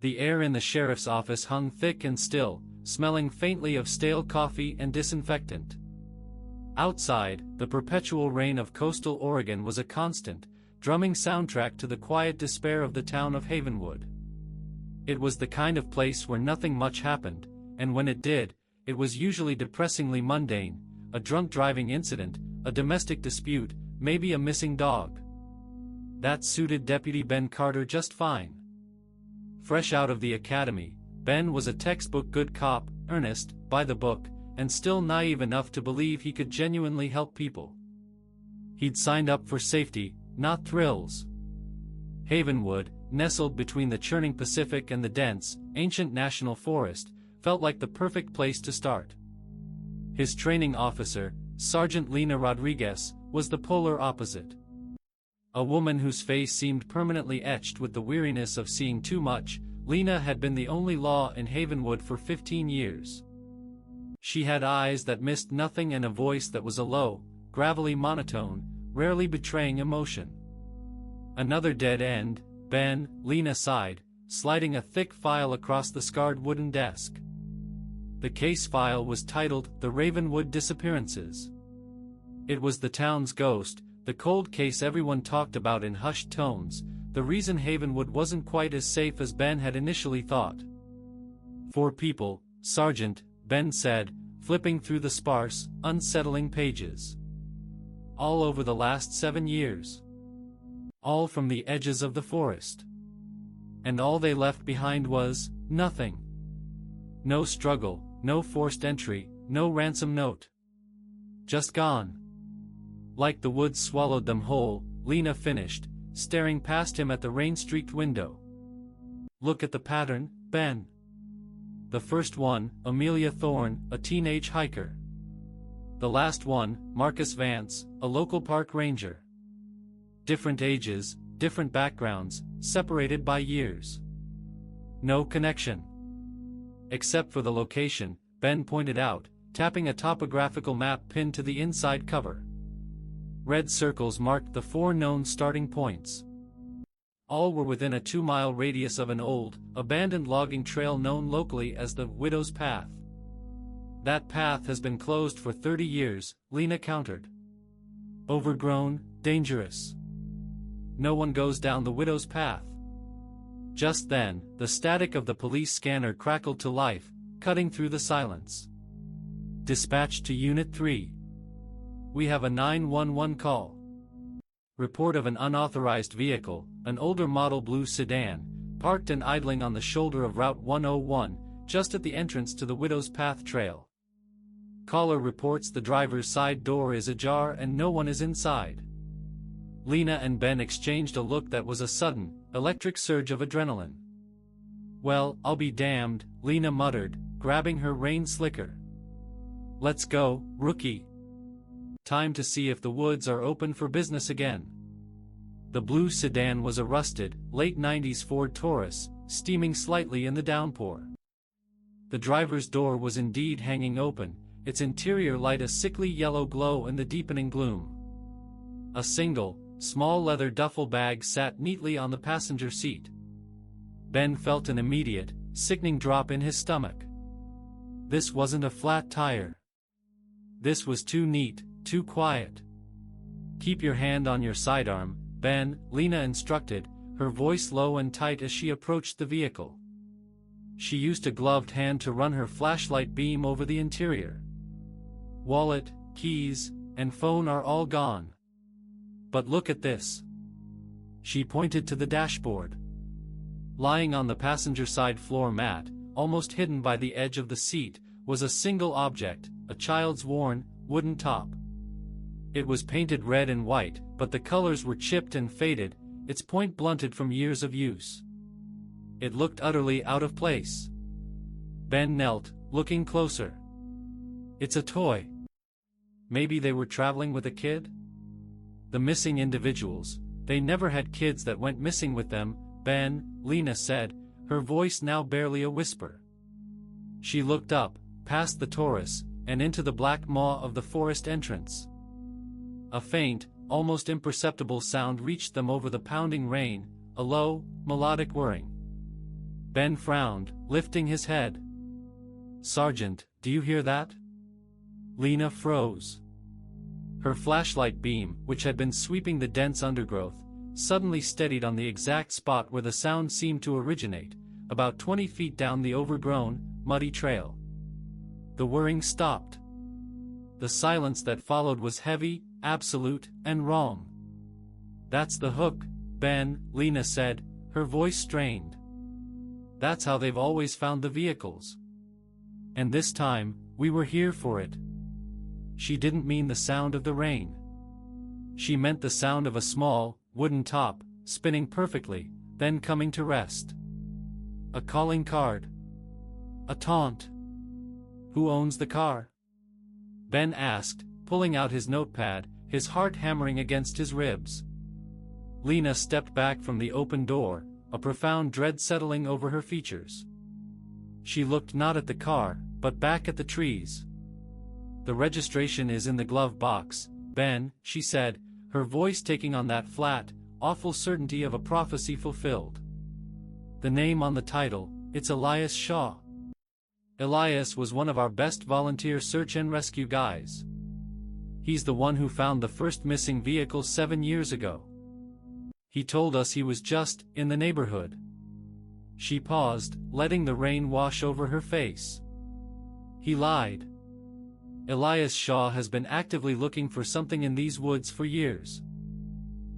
The air in the sheriff's office hung thick and still, smelling faintly of stale coffee and disinfectant. Outside, the perpetual rain of coastal Oregon was a constant, drumming soundtrack to the quiet despair of the town of Havenwood. It was the kind of place where nothing much happened, and when it did, it was usually depressingly mundane: a drunk driving incident, a domestic dispute, maybe a missing dog. That suited Deputy Ben Carter just fine. Fresh out of the academy, Ben was a textbook good cop, earnest, by the book, and still naive enough to believe he could genuinely help people. He'd signed up for safety, not thrills. Havenwood, nestled between the churning Pacific and the dense, ancient national forest, felt like the perfect place to start. His training officer, Sergeant Lena Rodriguez, was the polar opposite. A woman whose face seemed permanently etched with the weariness of seeing too much, Lena had been the only law in Havenwood for 15 years. She had eyes that missed nothing and a voice that was a low, gravelly monotone, rarely betraying emotion. Another dead end, Ben, Lena sighed, sliding a thick file across the scarred wooden desk. The case file was titled The Ravenwood Disappearances. It was the town's ghost, the cold case everyone talked about in hushed tones, the reason Havenwood wasn't quite as safe as Ben had initially thought. 4 people, Sergeant, Ben said, flipping through the sparse, unsettling pages. All over the last 7 years. All from the edges of the forest. And all they left behind was nothing. No struggle, no forced entry, no ransom note. Just gone. Like the woods swallowed them whole, Lena finished, staring past him at the rain-streaked window. Look at the pattern, Ben. The first one, Amelia Thorne, a teenage hiker. The last one, Marcus Vance, a local park ranger. Different ages, different backgrounds, separated by years. No connection. Except for the location, Ben pointed out, tapping a topographical map pinned to the inside cover. Red circles marked the 4 known starting points. All were within a 2-mile radius of an old, abandoned logging trail known locally as the Widow's Path. That path has been closed for 30 years, Lena countered. Overgrown, dangerous. No one goes down the Widow's Path. Just then, the static of the police scanner crackled to life, cutting through the silence. Dispatch to Unit 3. We have a 911 call. Report of an unauthorized vehicle, an older model blue sedan, parked and idling on the shoulder of Route 101, just at the entrance to the Widow's Path trail. Caller reports the driver's side door is ajar and no one is inside. Lena and Ben exchanged a look that was a sudden, electric surge of adrenaline. Well, I'll be damned, Lena muttered, grabbing her rain slicker. Let's go, rookie. Time to see if the woods are open for business again. The blue sedan was a rusted, late 90s Ford Taurus, steaming slightly in the downpour. The driver's door was indeed hanging open, its interior light a sickly yellow glow in the deepening gloom. A single, small leather duffel bag sat neatly on the passenger seat. Ben felt an immediate, sickening drop in his stomach. This wasn't a flat tire. This was too neat, too quiet. Keep your hand on your sidearm, Ben, Lena instructed, her voice low and tight as she approached the vehicle. She used a gloved hand to run her flashlight beam over the interior. Wallet, keys, and phone are all gone. But look at this. She pointed to the dashboard. Lying on the passenger side floor mat, almost hidden by the edge of the seat, was a single object, a child's worn, wooden top. It was painted red and white, but the colors were chipped and faded, its point blunted from years of use. It looked utterly out of place. Ben knelt, looking closer. It's a toy. Maybe they were traveling with a kid? The missing individuals, they never had kids that went missing with them, Ben, Lena said, her voice now barely a whisper. She looked up, past the Taurus, and into the black maw of the forest entrance. A faint, almost imperceptible sound reached them over the pounding rain, a low, melodic whirring. Ben frowned, lifting his head. "Sergeant, do you hear that?" Lena froze. Her flashlight beam, which had been sweeping the dense undergrowth, suddenly steadied on the exact spot where the sound seemed to originate, about 20 feet down the overgrown, muddy trail. The whirring stopped. The silence that followed was heavy, absolute, and wrong. "That's the hook, Ben," Lena said, her voice strained. "That's how they've always found the vehicles. And this time, we were here for it." She didn't mean the sound of the rain. She meant the sound of a small, wooden top, spinning perfectly, then coming to rest. A calling card. A taunt. "Who owns the car?" Ben asked, pulling out his notepad, his heart hammering against his ribs. Lena stepped back from the open door, a profound dread settling over her features. She looked not at the car, but back at the trees. "The registration is in the glove box, Ben," she said, her voice taking on that flat, awful certainty of a prophecy fulfilled. "The name on the title, it's Elias Shaw. Elias was one of our best volunteer search and rescue guys. He's the one who found the first missing vehicle 7 years ago. He told us he was just in the neighborhood." She paused, letting the rain wash over her face. "He lied. Elias Shaw has been actively looking for something in these woods for years.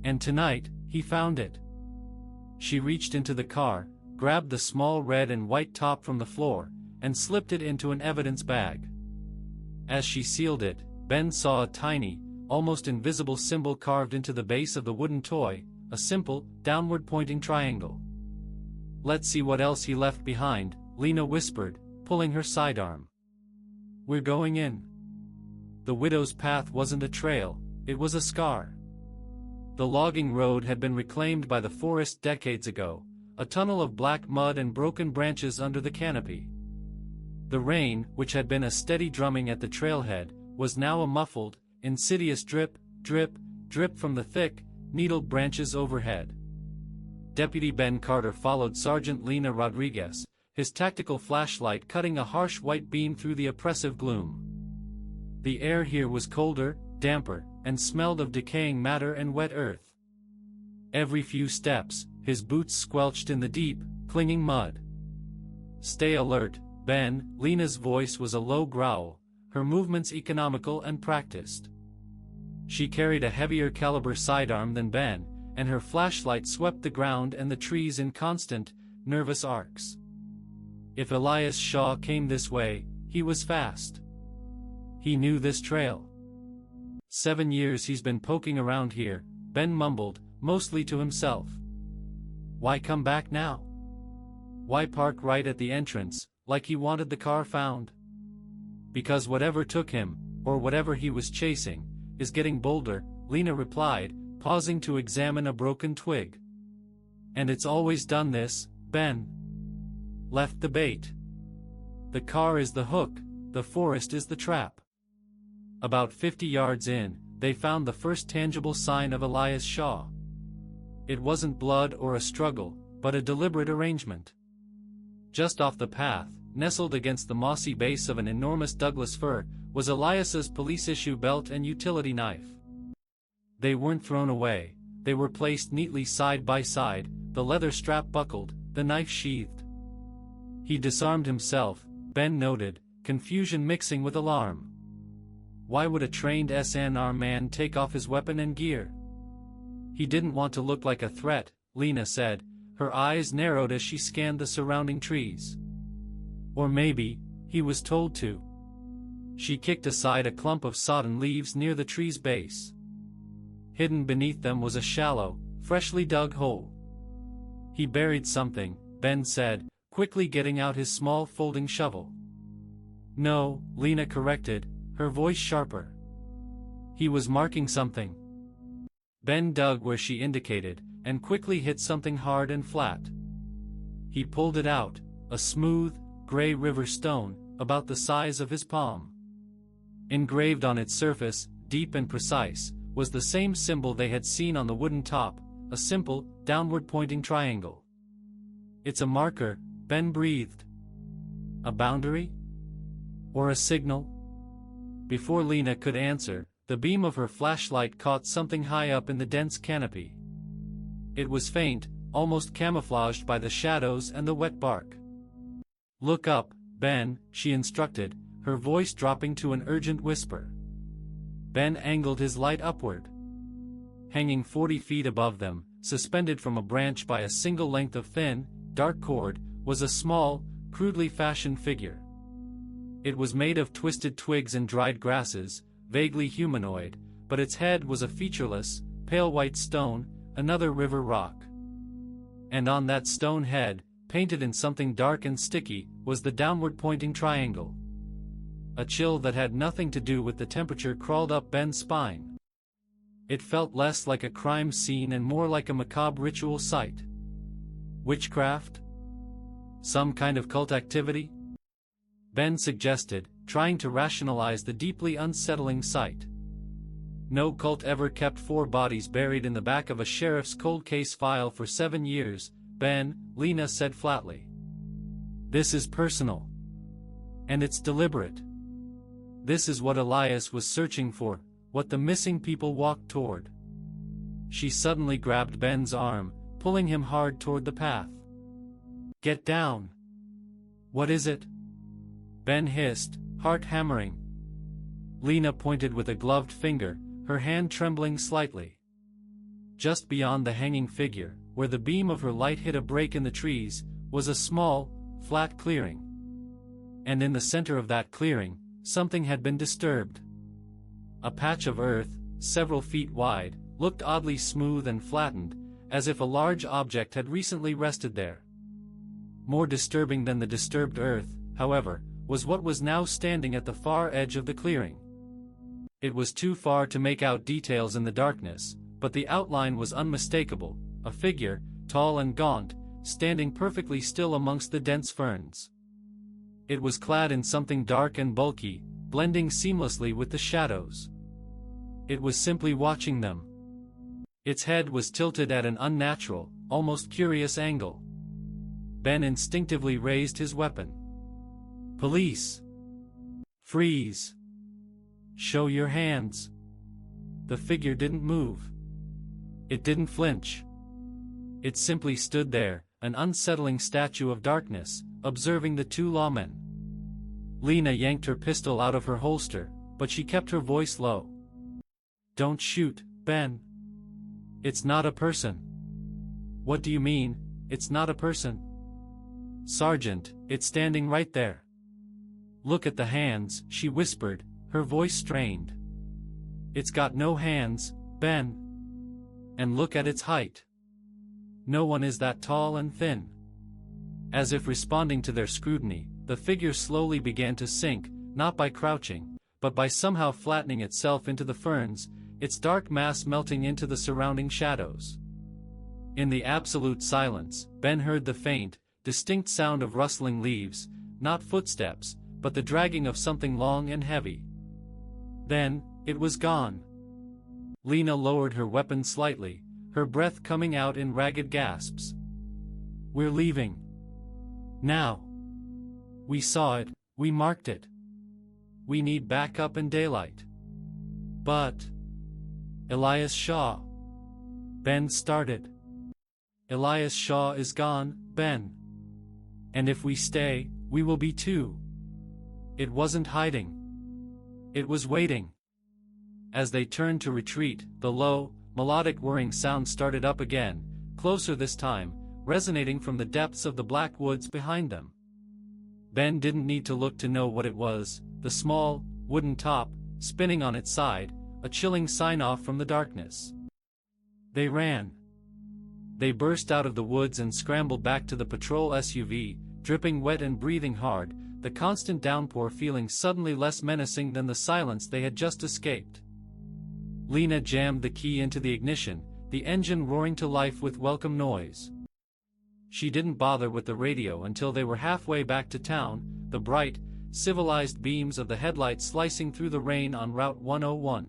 And tonight, he found it." She reached into the car, grabbed the small red and white top from the floor, and slipped it into an evidence bag. As she sealed it, Ben saw a tiny, almost invisible symbol carved into the base of the wooden toy, a simple, downward-pointing triangle. "Let's see what else he left behind," Lena whispered, pulling her sidearm. "We're going in." The widow's path wasn't a trail, it was a scar. The logging road had been reclaimed by the forest decades ago, a tunnel of black mud and broken branches under the canopy. The rain, which had been a steady drumming at the trailhead, was now a muffled, insidious drip, drip, drip from the thick, needled branches overhead. Deputy Ben Carter followed Sergeant Lena Rodriguez, his tactical flashlight cutting a harsh white beam through the oppressive gloom. The air here was colder, damper, and smelled of decaying matter and wet earth. Every few steps, his boots squelched in the deep, clinging mud. "Stay alert, Ben," Lena's voice was a low growl, her movements economical and practiced. She carried a heavier caliber sidearm than Ben, and her flashlight swept the ground and the trees in constant, nervous arcs. If Elias Shaw came this way, he was fast. He knew this trail. 7 years he's been poking around here, Ben mumbled, mostly to himself. Why come back now? Why park right at the entrance, like he wanted the car found? Because whatever took him, or whatever he was chasing, is getting bolder, Lena replied, pausing to examine a broken twig. And it's always done this, Ben. Left the bait. The car is the hook, the forest is the trap. About 50 yards in, they found the first tangible sign of Elias Shaw. It wasn't blood or a struggle, but a deliberate arrangement. Just off the path, nestled against the mossy base of an enormous Douglas fir, was Elias's police-issue belt and utility knife. They weren't thrown away, they were placed neatly side by side, the leather strap buckled, the knife sheathed. He disarmed himself, Ben noted, confusion mixing with alarm. Why would a trained SNR man take off his weapon and gear? He didn't want to look like a threat, Lena said, her eyes narrowed as she scanned the surrounding trees. Or maybe, he was told to. She kicked aside a clump of sodden leaves near the tree's base. Hidden beneath them was a shallow, freshly dug hole. He buried something, Ben said, quickly getting out his small folding shovel. No, Lena corrected, her voice sharper. He was marking something. Ben dug where she indicated, and quickly hit something hard and flat. He pulled it out, a smooth, gray river stone, about the size of his palm. Engraved on its surface, deep and precise, was the same symbol they had seen on the wooden top, a simple, downward-pointing triangle. It's a marker, Ben breathed. A boundary? Or a signal? Before Lena could answer, the beam of her flashlight caught something high up in the dense canopy. It was faint, almost camouflaged by the shadows and the wet bark. "Look up, Ben," she instructed, her voice dropping to an urgent whisper. Ben angled his light upward. Hanging 40 feet above them, suspended from a branch by a single length of thin, dark cord, was a small, crudely fashioned figure. It was made of twisted twigs and dried grasses, vaguely humanoid, but its head was a featureless, pale white stone, another river rock. And on that stone head, painted in something dark and sticky, was the downward-pointing triangle. A chill that had nothing to do with the temperature crawled up Ben's spine. It felt less like a crime scene and more like a macabre ritual site. Witchcraft? Some kind of cult activity? Ben suggested, trying to rationalize the deeply unsettling sight. No cult ever kept 4 bodies buried in the back of a sheriff's cold case file for 7 years, Ben, Lena said flatly. This is personal. And it's deliberate. This is what Elias was searching for, what the missing people walked toward. She suddenly grabbed Ben's arm, pulling him hard toward the path. Get down. What is it? Ben hissed, heart hammering. Lena pointed with a gloved finger, her hand trembling slightly. Just beyond the hanging figure, where the beam of her light hit a break in the trees, was a small, flat clearing. And in the center of that clearing, something had been disturbed. A patch of earth, several feet wide, looked oddly smooth and flattened, as if a large object had recently rested there. More disturbing than the disturbed earth, however, was what was now standing at the far edge of the clearing. It was too far to make out details in the darkness, but the outline was unmistakable, a figure, tall and gaunt, standing perfectly still amongst the dense ferns. It was clad in something dark and bulky, blending seamlessly with the shadows. It was simply watching them. Its head was tilted at an unnatural, almost curious angle. Ben instinctively raised his weapon. Police! Freeze! Show your hands! The figure didn't move. It didn't flinch. It simply stood there, an unsettling statue of darkness, observing the 2 lawmen. Lena yanked her pistol out of her holster, but she kept her voice low. Don't shoot, Ben. It's not a person. What do you mean, it's not a person? Sergeant, it's standing right there. Look at the hands, she whispered, her voice strained. It's got no hands, Ben. And look at its height. No one is that tall and thin. As if responding to their scrutiny, the figure slowly began to sink, not by crouching, but by somehow flattening itself into the ferns, its dark mass melting into the surrounding shadows. In the absolute silence, Ben heard the faint, distinct sound of rustling leaves, not footsteps, but the dragging of something long and heavy. Then, it was gone. Lena lowered her weapon slightly, her breath coming out in ragged gasps. We're leaving. Now. We saw it, we marked it. We need backup and daylight. But... Elias Shaw. Ben started. Elias Shaw is gone, Ben. And if we stay, we will be too. It wasn't hiding. It was waiting. As they turned to retreat, the low, melodic whirring sound started up again, closer this time, resonating from the depths of the black woods behind them. Ben didn't need to look to know what it was, the small, wooden top, spinning on its side, a chilling sign-off from the darkness. They ran. They burst out of the woods and scrambled back to the patrol SUV, dripping wet and breathing hard, the constant downpour feeling suddenly less menacing than the silence they had just escaped. Lena jammed the key into the ignition, the engine roaring to life with welcome noise. She didn't bother with the radio until they were halfway back to town, the bright, civilized beams of the headlights slicing through the rain on Route 101.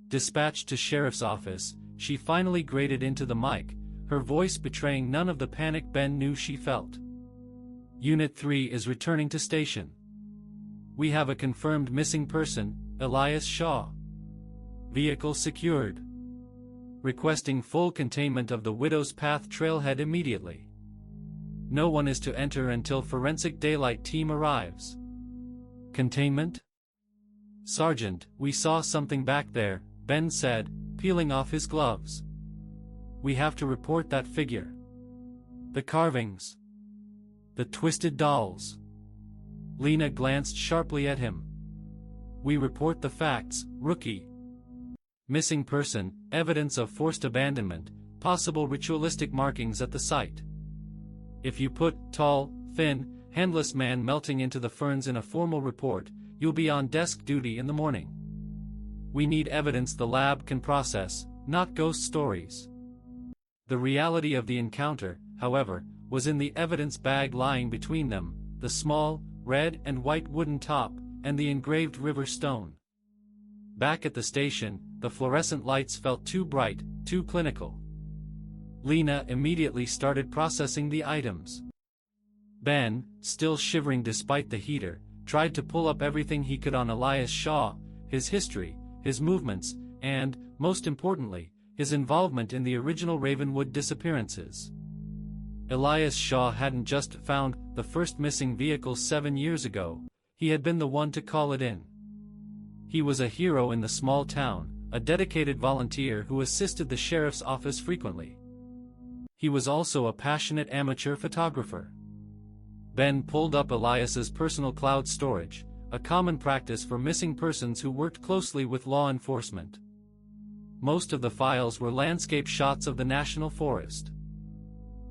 Dispatched to sheriff's office, she finally grated into the mic, her voice betraying none of the panic Ben knew she felt. Unit 3 is returning to station. We have a confirmed missing person, Elias Shaw. Vehicle secured. Requesting full containment of the Widow's Path trailhead immediately. No one is to enter until Forensic Daylight team arrives. Containment? Sergeant, we saw something back there, Ben said, peeling off his gloves. We have to report that figure. The carvings. The twisted dolls. Lena glanced sharply at him. We report the facts, rookie. Missing person, evidence of forced abandonment, possible ritualistic markings at the site. If you put tall, thin, handless man melting into the ferns in a formal report, you'll be on desk duty in the morning. We need evidence the lab can process, not ghost stories. The reality of the encounter, however, was in the evidence bag lying between them, the small, red and white wooden top, and the engraved river stone. Back at the station, the fluorescent lights felt too bright, too clinical. Lena immediately started processing the items. Ben, still shivering despite the heater, tried to pull up everything he could on Elias Shaw, his history, his movements, and, most importantly, his involvement in the original Ravenwood disappearances. Elias Shaw hadn't just found the first missing vehicle 7 years ago, he had been the one to call it in. He was a hero in the small town, a dedicated volunteer who assisted the sheriff's office frequently. He was also a passionate amateur photographer. Ben pulled up Elias's personal cloud storage, a common practice for missing persons who worked closely with law enforcement. Most of the files were landscape shots of the national forest.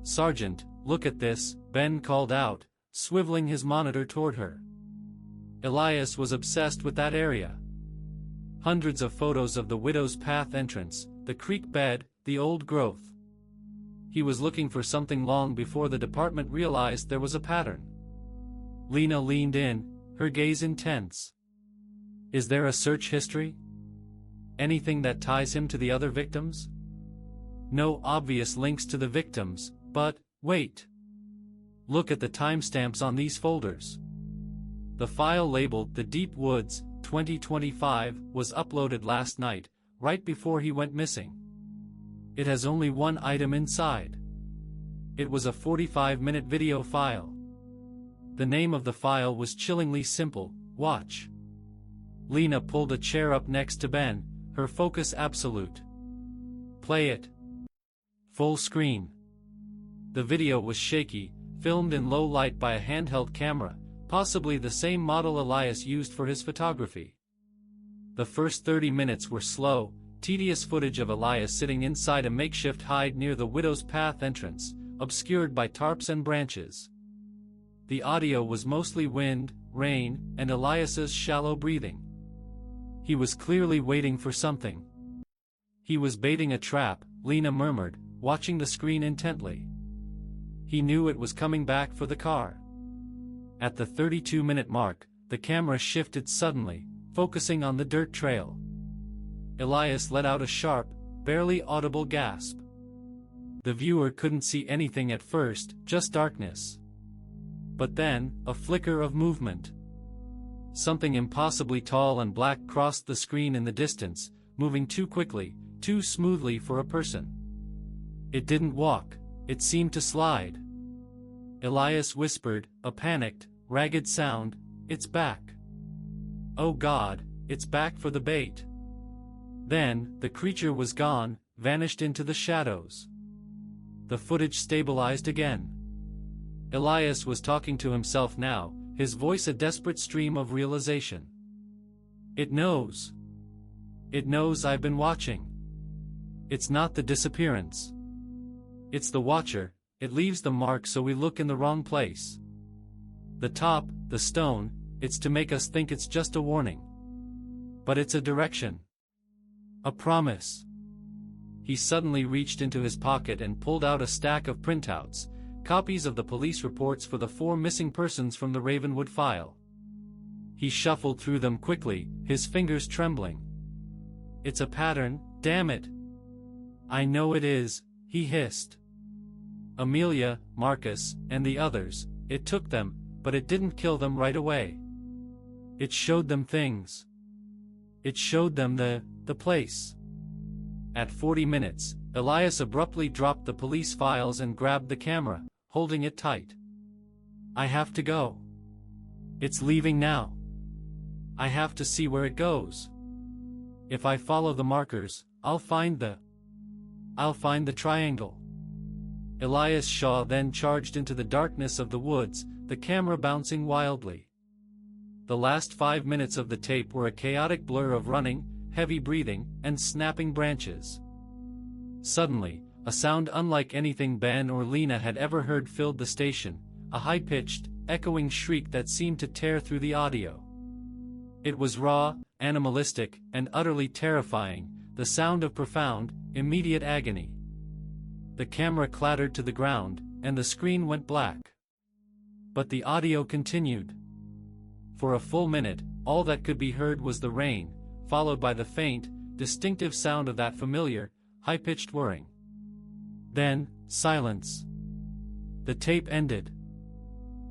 Sergeant, look at this, Ben called out, swiveling his monitor toward her. Elias was obsessed with that area. Hundreds of photos of the Widow's Path entrance, the creek bed, the old growth. He was looking for something long before the department realized there was a pattern. Lena leaned in, her gaze intense. Is there a search history? Anything that ties him to the other victims? No obvious links to the victims, but, wait. Look at the timestamps on these folders. The file labeled The Deep Woods, 2025, was uploaded last night, right before he went missing. It has only one item inside. It was a 45-minute video file. The name of the file was chillingly simple, Watch. Lena pulled a chair up next to Ben, her focus absolute. Play it. Full screen. The video was shaky, filmed in low light by a handheld camera, possibly the same model Elias used for his photography. The first 30 minutes were slow, tedious footage of Elias sitting inside a makeshift hide near the Widow's Path entrance, obscured by tarps and branches. The audio was mostly wind, rain, and Elias's shallow breathing. He was clearly waiting for something. He was baiting a trap, Lena murmured, watching the screen intently. He knew it was coming back for the car. At the 32-minute mark, the camera shifted suddenly, focusing on the dirt trail. Elias let out a sharp, barely audible gasp. The viewer couldn't see anything at first, just darkness. But then, a flicker of movement. Something impossibly tall and black crossed the screen in the distance, moving too quickly, too smoothly for a person. It didn't walk, it seemed to slide. Elias whispered, a panicked, ragged sound, "It's back. Oh God, it's back for the bait." Then, the creature was gone, vanished into the shadows. The footage stabilized again. Elias was talking to himself now, his voice a desperate stream of realization. It knows. It knows I've been watching. It's not the disappearance. It's the watcher, it leaves the mark so we look in the wrong place. The top, the stone, it's to make us think it's just a warning. But it's a direction. A promise. He suddenly reached into his pocket and pulled out a stack of printouts, copies of the police reports for the 4 missing persons from the Ravenwood file. He shuffled through them quickly, his fingers trembling. It's a pattern, damn it. I know it is, he hissed. Amelia, Marcus, and the others, it took them, but it didn't kill them right away. It showed them things. It showed them the place. At 40 minutes, Elias abruptly dropped the police files and grabbed the camera, holding it tight. I have to go. It's leaving now. I have to see where it goes. If I follow the markers, I'll find the triangle. Elias Shaw then charged into the darkness of the woods, the camera bouncing wildly. The last 5 minutes of the tape were a chaotic blur of running, heavy breathing, and snapping branches. Suddenly, a sound unlike anything Ben or Lena had ever heard filled the station, a high-pitched, echoing shriek that seemed to tear through the audio. It was raw, animalistic, and utterly terrifying, the sound of profound, immediate agony. The camera clattered to the ground, and the screen went black. But the audio continued. For a full minute, all that could be heard was the rain, followed by the faint, distinctive sound of that familiar, high-pitched whirring. Then, silence. The tape ended.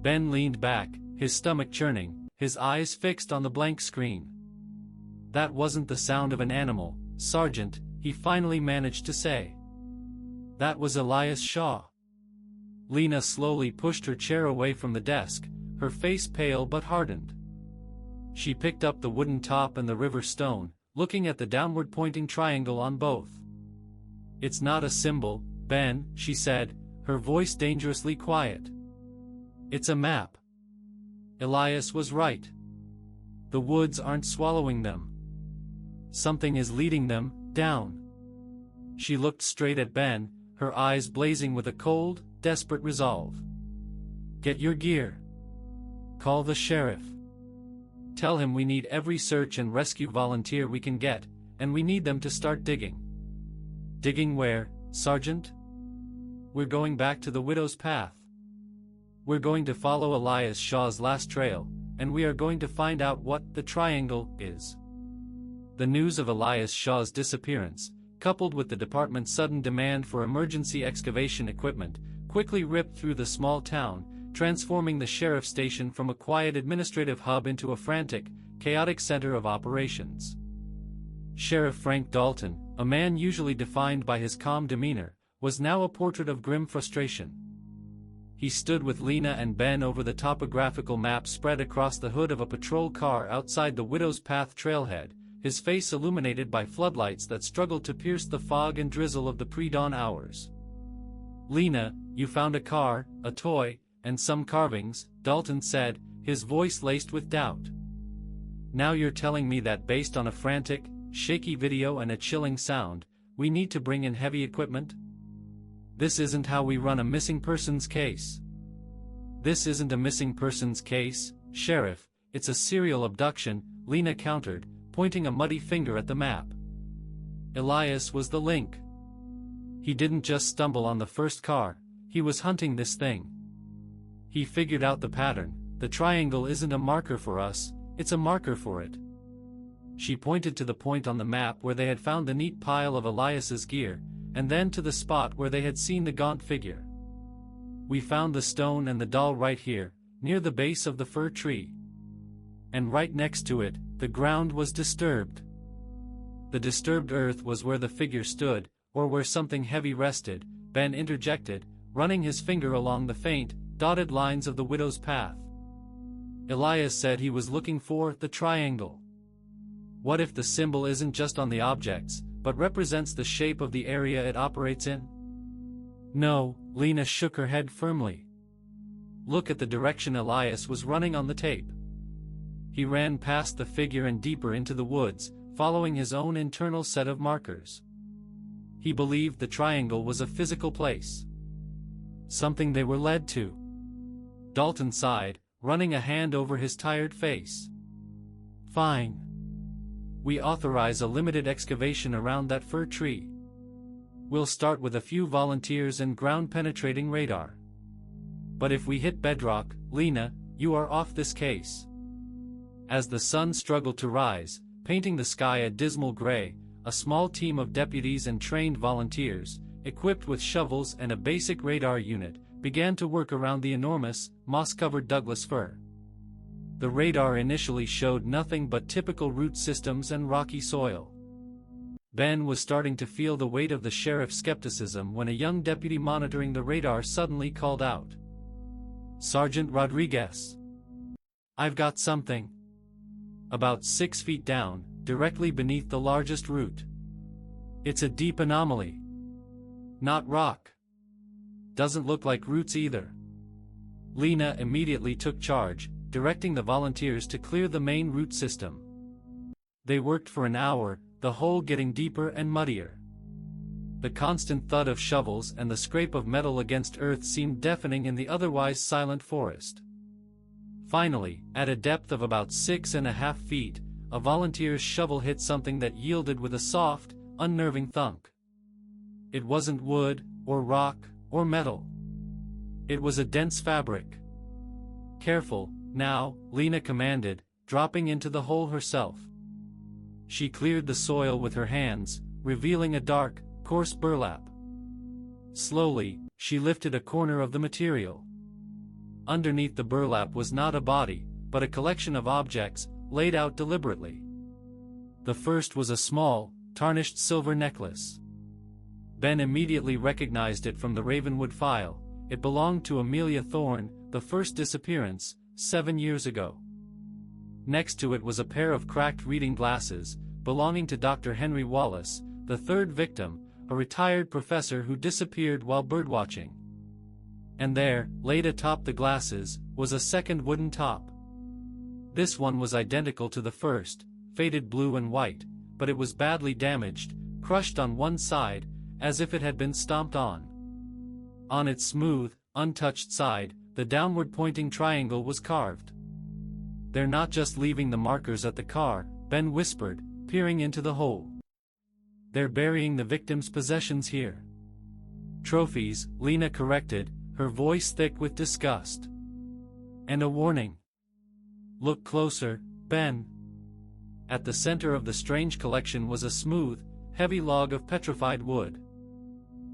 Ben leaned back, his stomach churning, his eyes fixed on the blank screen. That wasn't the sound of an animal, Sergeant, he finally managed to say. That was Elias Shaw. Lena slowly pushed her chair away from the desk, her face pale but hardened. She picked up the wooden top and the river stone, looking at the downward-pointing triangle on both. It's not a symbol, Ben, she said, her voice dangerously quiet. It's a map. Elias was right. The woods aren't swallowing them. Something is leading them down. She looked straight at Ben, her eyes blazing with a cold, desperate resolve. Get your gear. Call the sheriff. Tell him we need every search and rescue volunteer we can get, and we need them to start digging. Digging where, Sergeant? We're going back to the widow's path. We're going to follow Elias Shaw's last trail, and we are going to find out what the triangle is. The news of Elias Shaw's disappearance, coupled with the department's sudden demand for emergency excavation equipment, quickly ripped through the small town, transforming the sheriff's station from a quiet administrative hub into a frantic, chaotic center of operations. Sheriff Frank Dalton, a man usually defined by his calm demeanor, was now a portrait of grim frustration. He stood with Lena and Ben over the topographical map spread across the hood of a patrol car outside the Widow's Path trailhead, his face illuminated by floodlights that struggled to pierce the fog and drizzle of the pre-dawn hours. Lena, you found a car, a toy, and some carvings, Dalton said, his voice laced with doubt. Now you're telling me that based on a frantic, shaky video and a chilling sound, we need to bring in heavy equipment? This isn't how we run a missing persons case. This isn't a missing persons case, Sheriff, it's a serial abduction, Lena countered, pointing a muddy finger at the map. Elias was the link. He didn't just stumble on the first car, he was hunting this thing. He figured out the pattern. The triangle isn't a marker for us, it's a marker for it. She pointed to the point on the map where they had found the neat pile of Elias's gear, and then to the spot where they had seen the gaunt figure. We found the stone and the doll right here, near the base of the fir tree. And right next to it, the ground was disturbed. The disturbed earth was where the figure stood, or where something heavy rested, Ben interjected, running his finger along the faint, dotted lines of the widow's path. Elias said he was looking for the triangle. What if the symbol isn't just on the objects, but represents the shape of the area it operates in? No, Lena shook her head firmly. Look at the direction Elias was running on the tape. He ran past the figure and deeper into the woods, following his own internal set of markers. He believed the triangle was a physical place. Something they were led to. Dalton sighed, running a hand over his tired face. Fine. We authorize a limited excavation around that fir tree. We'll start with a few volunteers and ground-penetrating radar. But if we hit bedrock, Lena, you are off this case. As the sun struggled to rise, painting the sky a dismal gray, a small team of deputies and trained volunteers, equipped with shovels and a basic radar unit, began to work around the enormous, moss-covered Douglas fir. The radar initially showed nothing but typical root systems and rocky soil. Ben was starting to feel the weight of the sheriff's skepticism when a young deputy monitoring the radar suddenly called out. "Sergeant Rodriguez. I've got something." About 6 feet down, directly beneath the largest root. "It's a deep anomaly. Not rock. Doesn't look like roots either." Lena immediately took charge, directing the volunteers to clear the main root system. They worked for an hour, the hole getting deeper and muddier. The constant thud of shovels and the scrape of metal against earth seemed deafening in the otherwise silent forest. Finally, at a depth of about 6.5 feet, a volunteer's shovel hit something that yielded with a soft, unnerving thunk. It wasn't wood, or rock, or metal. It was a dense fabric. "Careful, now," Lena commanded, dropping into the hole herself. She cleared the soil with her hands, revealing a dark, coarse burlap. Slowly, she lifted a corner of the material. Underneath the burlap was not a body, but a collection of objects, laid out deliberately. The first was a small, tarnished silver necklace. Ben immediately recognized it from the Ravenwood file. It belonged to Amelia Thorne, the first disappearance, 7 years ago. Next to it was a pair of cracked reading glasses, belonging to Dr. Henry Wallace, the third victim, a retired professor who disappeared while birdwatching. And there, laid atop the glasses, was a second wooden top. This one was identical to the first, faded blue and white, but it was badly damaged, crushed on one side, as if it had been stomped on. On its smooth, untouched side, the downward-pointing triangle was carved. "They're not just leaving the markers at the car," Ben whispered, peering into the hole. "They're burying the victim's possessions here." "Trophies," Lena corrected, her voice thick with disgust. "And a warning. Look closer, Ben." At the center of the strange collection was a smooth, heavy log of petrified wood.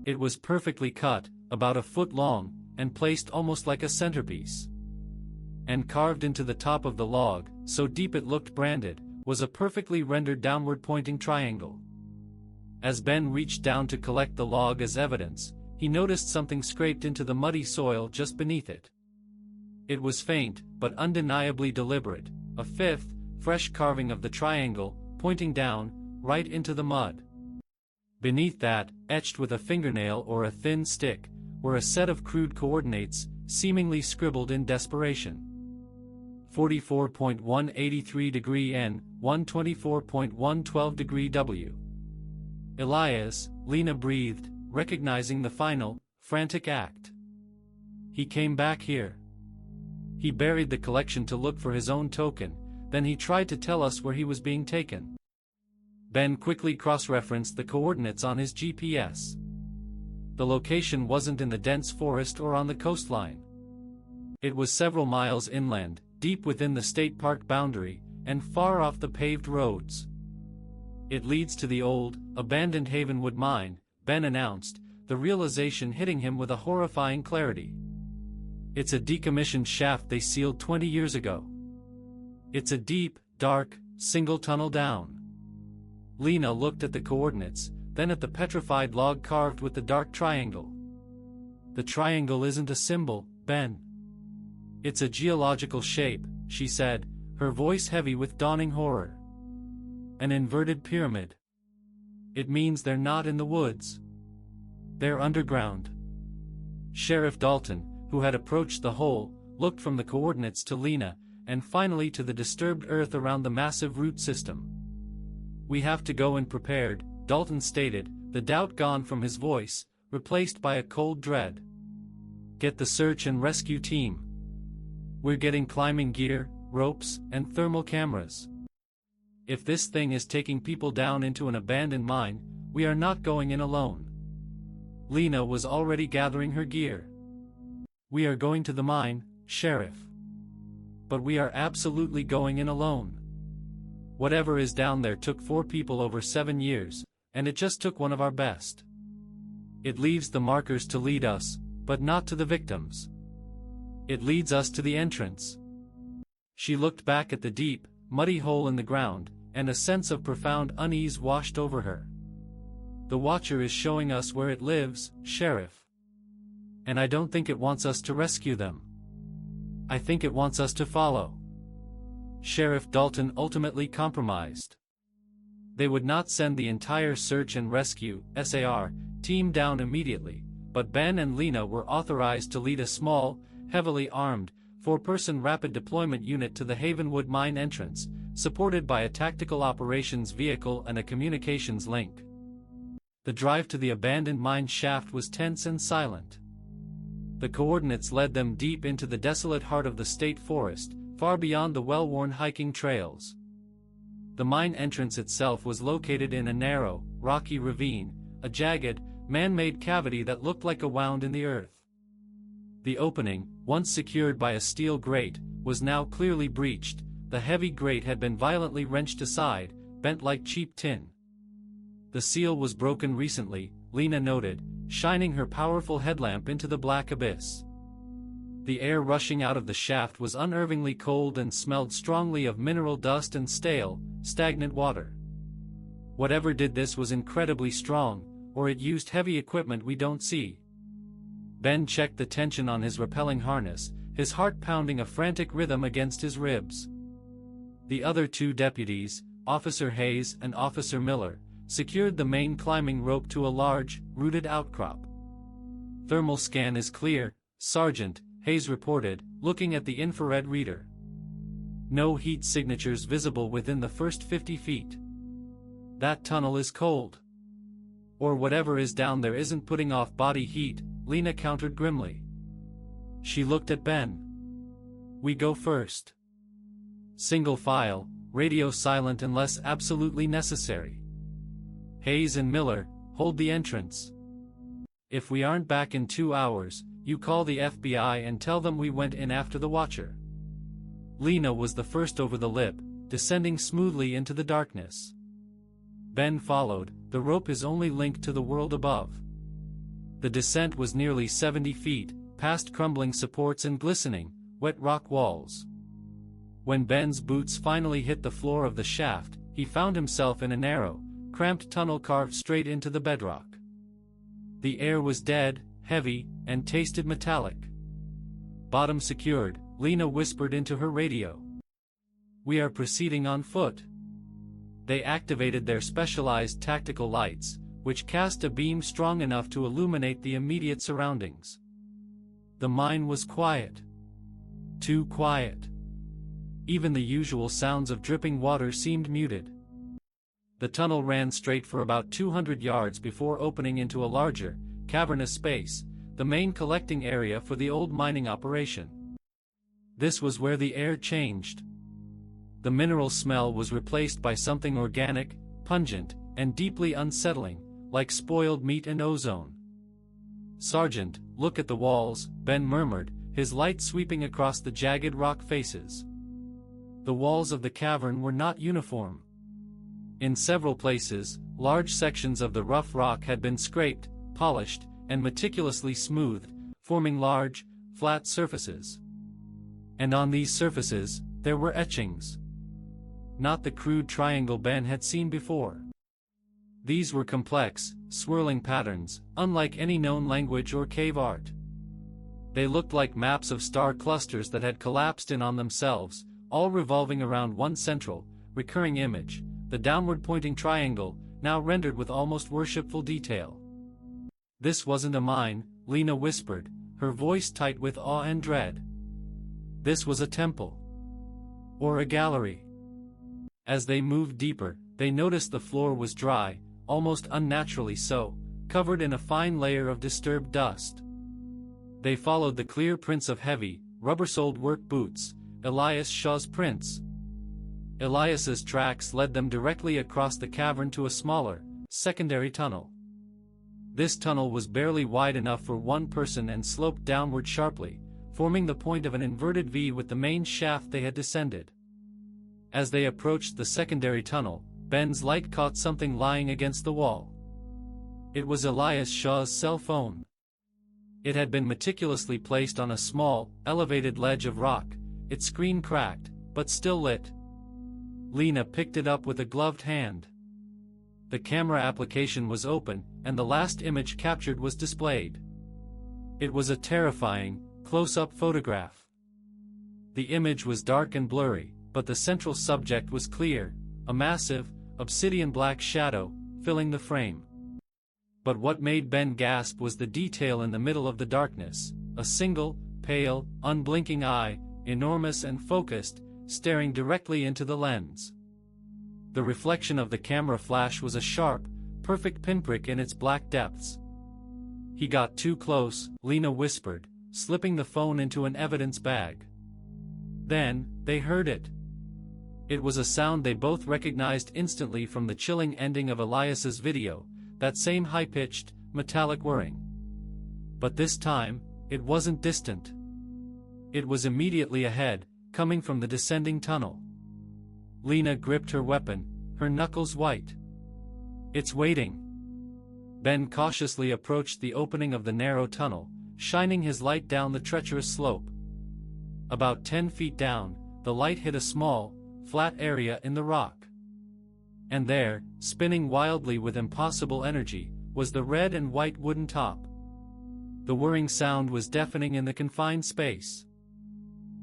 It was perfectly cut, about a foot long, and placed almost like a centerpiece. And carved into the top of the log, so deep it looked branded, was a perfectly rendered downward-pointing triangle. As Ben reached down to collect the log as evidence, he noticed something scraped into the muddy soil just beneath it. It was faint, but undeniably deliberate, a fifth, fresh carving of the triangle, pointing down, right into the mud. Beneath that, etched with a fingernail or a thin stick, were a set of crude coordinates, seemingly scribbled in desperation. 44.183 degree N, 124.112 degree W. "Elias," Lena breathed, recognizing the final, frantic act. "He came back here. He buried the collection to look for his own token, then he tried to tell us where he was being taken." Ben quickly cross-referenced the coordinates on his GPS. The location wasn't in the dense forest or on the coastline. It was several miles inland, deep within the state park boundary, and far off the paved roads. "It leads to the old, abandoned Havenwood mine," Ben announced, the realization hitting him with a horrifying clarity. "It's a decommissioned shaft they sealed 20 years ago. It's a deep, dark, single tunnel down." Lena looked at the coordinates, then at the petrified log carved with the dark triangle. "The triangle isn't a symbol, Ben. It's a geological shape," she said, her voice heavy with dawning horror. "An inverted pyramid. It means they're not in the woods. They're underground." Sheriff Dalton, who had approached the hole, looked from the coordinates to Lena, and finally to the disturbed earth around the massive root system. "We have to go in prepared," Dalton stated, the doubt gone from his voice, replaced by a cold dread. "Get the search and rescue team. We're getting climbing gear, ropes, and thermal cameras. If this thing is taking people down into an abandoned mine, we are not going in alone." Lena was already gathering her gear. "We are going to the mine, Sheriff. But we are absolutely going in alone. Whatever is down there took 4 people over 7 years, and it just took one of our best. It leaves the markers to lead us, but not to the victims. It leads us to the entrance. She looked back at the deep, muddy hole in the ground, and a sense of profound unease washed over her. The Watcher is showing us where it lives, Sheriff. And I don't think it wants us to rescue them. I think it wants us to follow. Sheriff Dalton ultimately compromised. They would not send the entire search and rescue (SAR) team down immediately, but Ben and Lena were authorized to lead a small, heavily armed, 4-person rapid deployment unit to the Havenwood mine entrance, supported by a tactical operations vehicle and a communications link. The drive to the abandoned mine shaft was tense and silent. The coordinates led them deep into the desolate heart of the state forest, far beyond the well-worn hiking trails. The mine entrance itself was located in a narrow, rocky ravine, a jagged, man-made cavity that looked like a wound in the earth. The opening, once secured by a steel grate, was now clearly breached. The heavy grate had been violently wrenched aside, bent like cheap tin. The seal was broken recently, Lena noted, shining her powerful headlamp into the black abyss. The air rushing out of the shaft was unnervingly cold and smelled strongly of mineral dust and stale, stagnant water. Whatever did this was incredibly strong, or it used heavy equipment we don't see. Ben checked the tension on his rappelling harness, his heart pounding a frantic rhythm against his ribs. The other 2 deputies, Officer Hayes and Officer Miller, secured the main climbing rope to a large, rooted outcrop. "Thermal scan is clear, Sergeant," Hayes reported, looking at the infrared reader. "No heat signatures visible within the first 50 feet. That tunnel is cold. Or whatever is down there isn't putting off body heat," Lena countered grimly. She looked at Ben. "We go first. Single file, radio silent unless absolutely necessary. Hayes and Miller, hold the entrance. If we aren't back in 2 hours, you call the FBI and tell them we went in after the Watcher." Lena was the first over the lip, descending smoothly into the darkness. Ben followed. The rope is only linked to the world above. The descent was nearly 70 feet, past crumbling supports and glistening, wet rock walls. When Ben's boots finally hit the floor of the shaft, he found himself in a narrow, cramped tunnel carved straight into the bedrock. The air was dead, heavy, and tasted metallic. "Bottom secured," Lena whispered into her radio. "We are proceeding on foot." They activated their specialized tactical lights, which cast a beam strong enough to illuminate the immediate surroundings. The mine was quiet. Too quiet. Even the usual sounds of dripping water seemed muted. The tunnel ran straight for about 200 yards before opening into a larger, cavernous space, the main collecting area for the old mining operation. This was where the air changed. The mineral smell was replaced by something organic, pungent, and deeply unsettling, like spoiled meat and ozone. "Sergeant, look at the walls," Ben murmured, his light sweeping across the jagged rock faces. The walls of the cavern were not uniform. In several places, large sections of the rough rock had been scraped, polished, and meticulously smoothed, forming large, flat surfaces. And on these surfaces, there were etchings. Not the crude triangle Ben had seen before. These were complex, swirling patterns, unlike any known language or cave art. They looked like maps of star clusters that had collapsed in on themselves, all revolving around one central, recurring image, the downward-pointing triangle, now rendered with almost worshipful detail. "This wasn't a mine," Lena whispered, her voice tight with awe and dread. "This was a temple. Or a gallery." As they moved deeper, they noticed the floor was dry, almost unnaturally so, covered in a fine layer of disturbed dust. They followed the clear prints of heavy, rubber-soled work boots, Elias Shaw's prints. Elias's tracks led them directly across the cavern to a smaller, secondary tunnel. This tunnel was barely wide enough for one person and sloped downward sharply, forming the point of an inverted V with the main shaft they had descended. As they approached the secondary tunnel, Ben's light caught something lying against the wall. It was Elias Shaw's cell phone. It had been meticulously placed on a small, elevated ledge of rock, its screen cracked, but still lit. Lena picked it up with a gloved hand. The camera application was open, and the last image captured was displayed. It was a terrifying, close-up photograph. The image was dark and blurry, but the central subject was clear, a massive, obsidian black shadow, filling the frame. But what made Ben gasp was the detail in the middle of the darkness, a single, pale, unblinking eye, enormous and focused, staring directly into the lens. The reflection of the camera flash was a sharp, perfect pinprick in its black depths. "He got too close," Lena whispered, slipping the phone into an evidence bag. Then, they heard it. It was a sound they both recognized instantly from the chilling ending of Elias's video, that same high-pitched, metallic whirring. But this time, it wasn't distant. It was immediately ahead, coming from the descending tunnel. Lena gripped her weapon, her knuckles white. "It's waiting." Ben cautiously approached the opening of the narrow tunnel, shining his light down the treacherous slope. About 10 feet down, the light hit a small, flat area in the rock. And there, spinning wildly with impossible energy, was the red and white wooden top. The whirring sound was deafening in the confined space.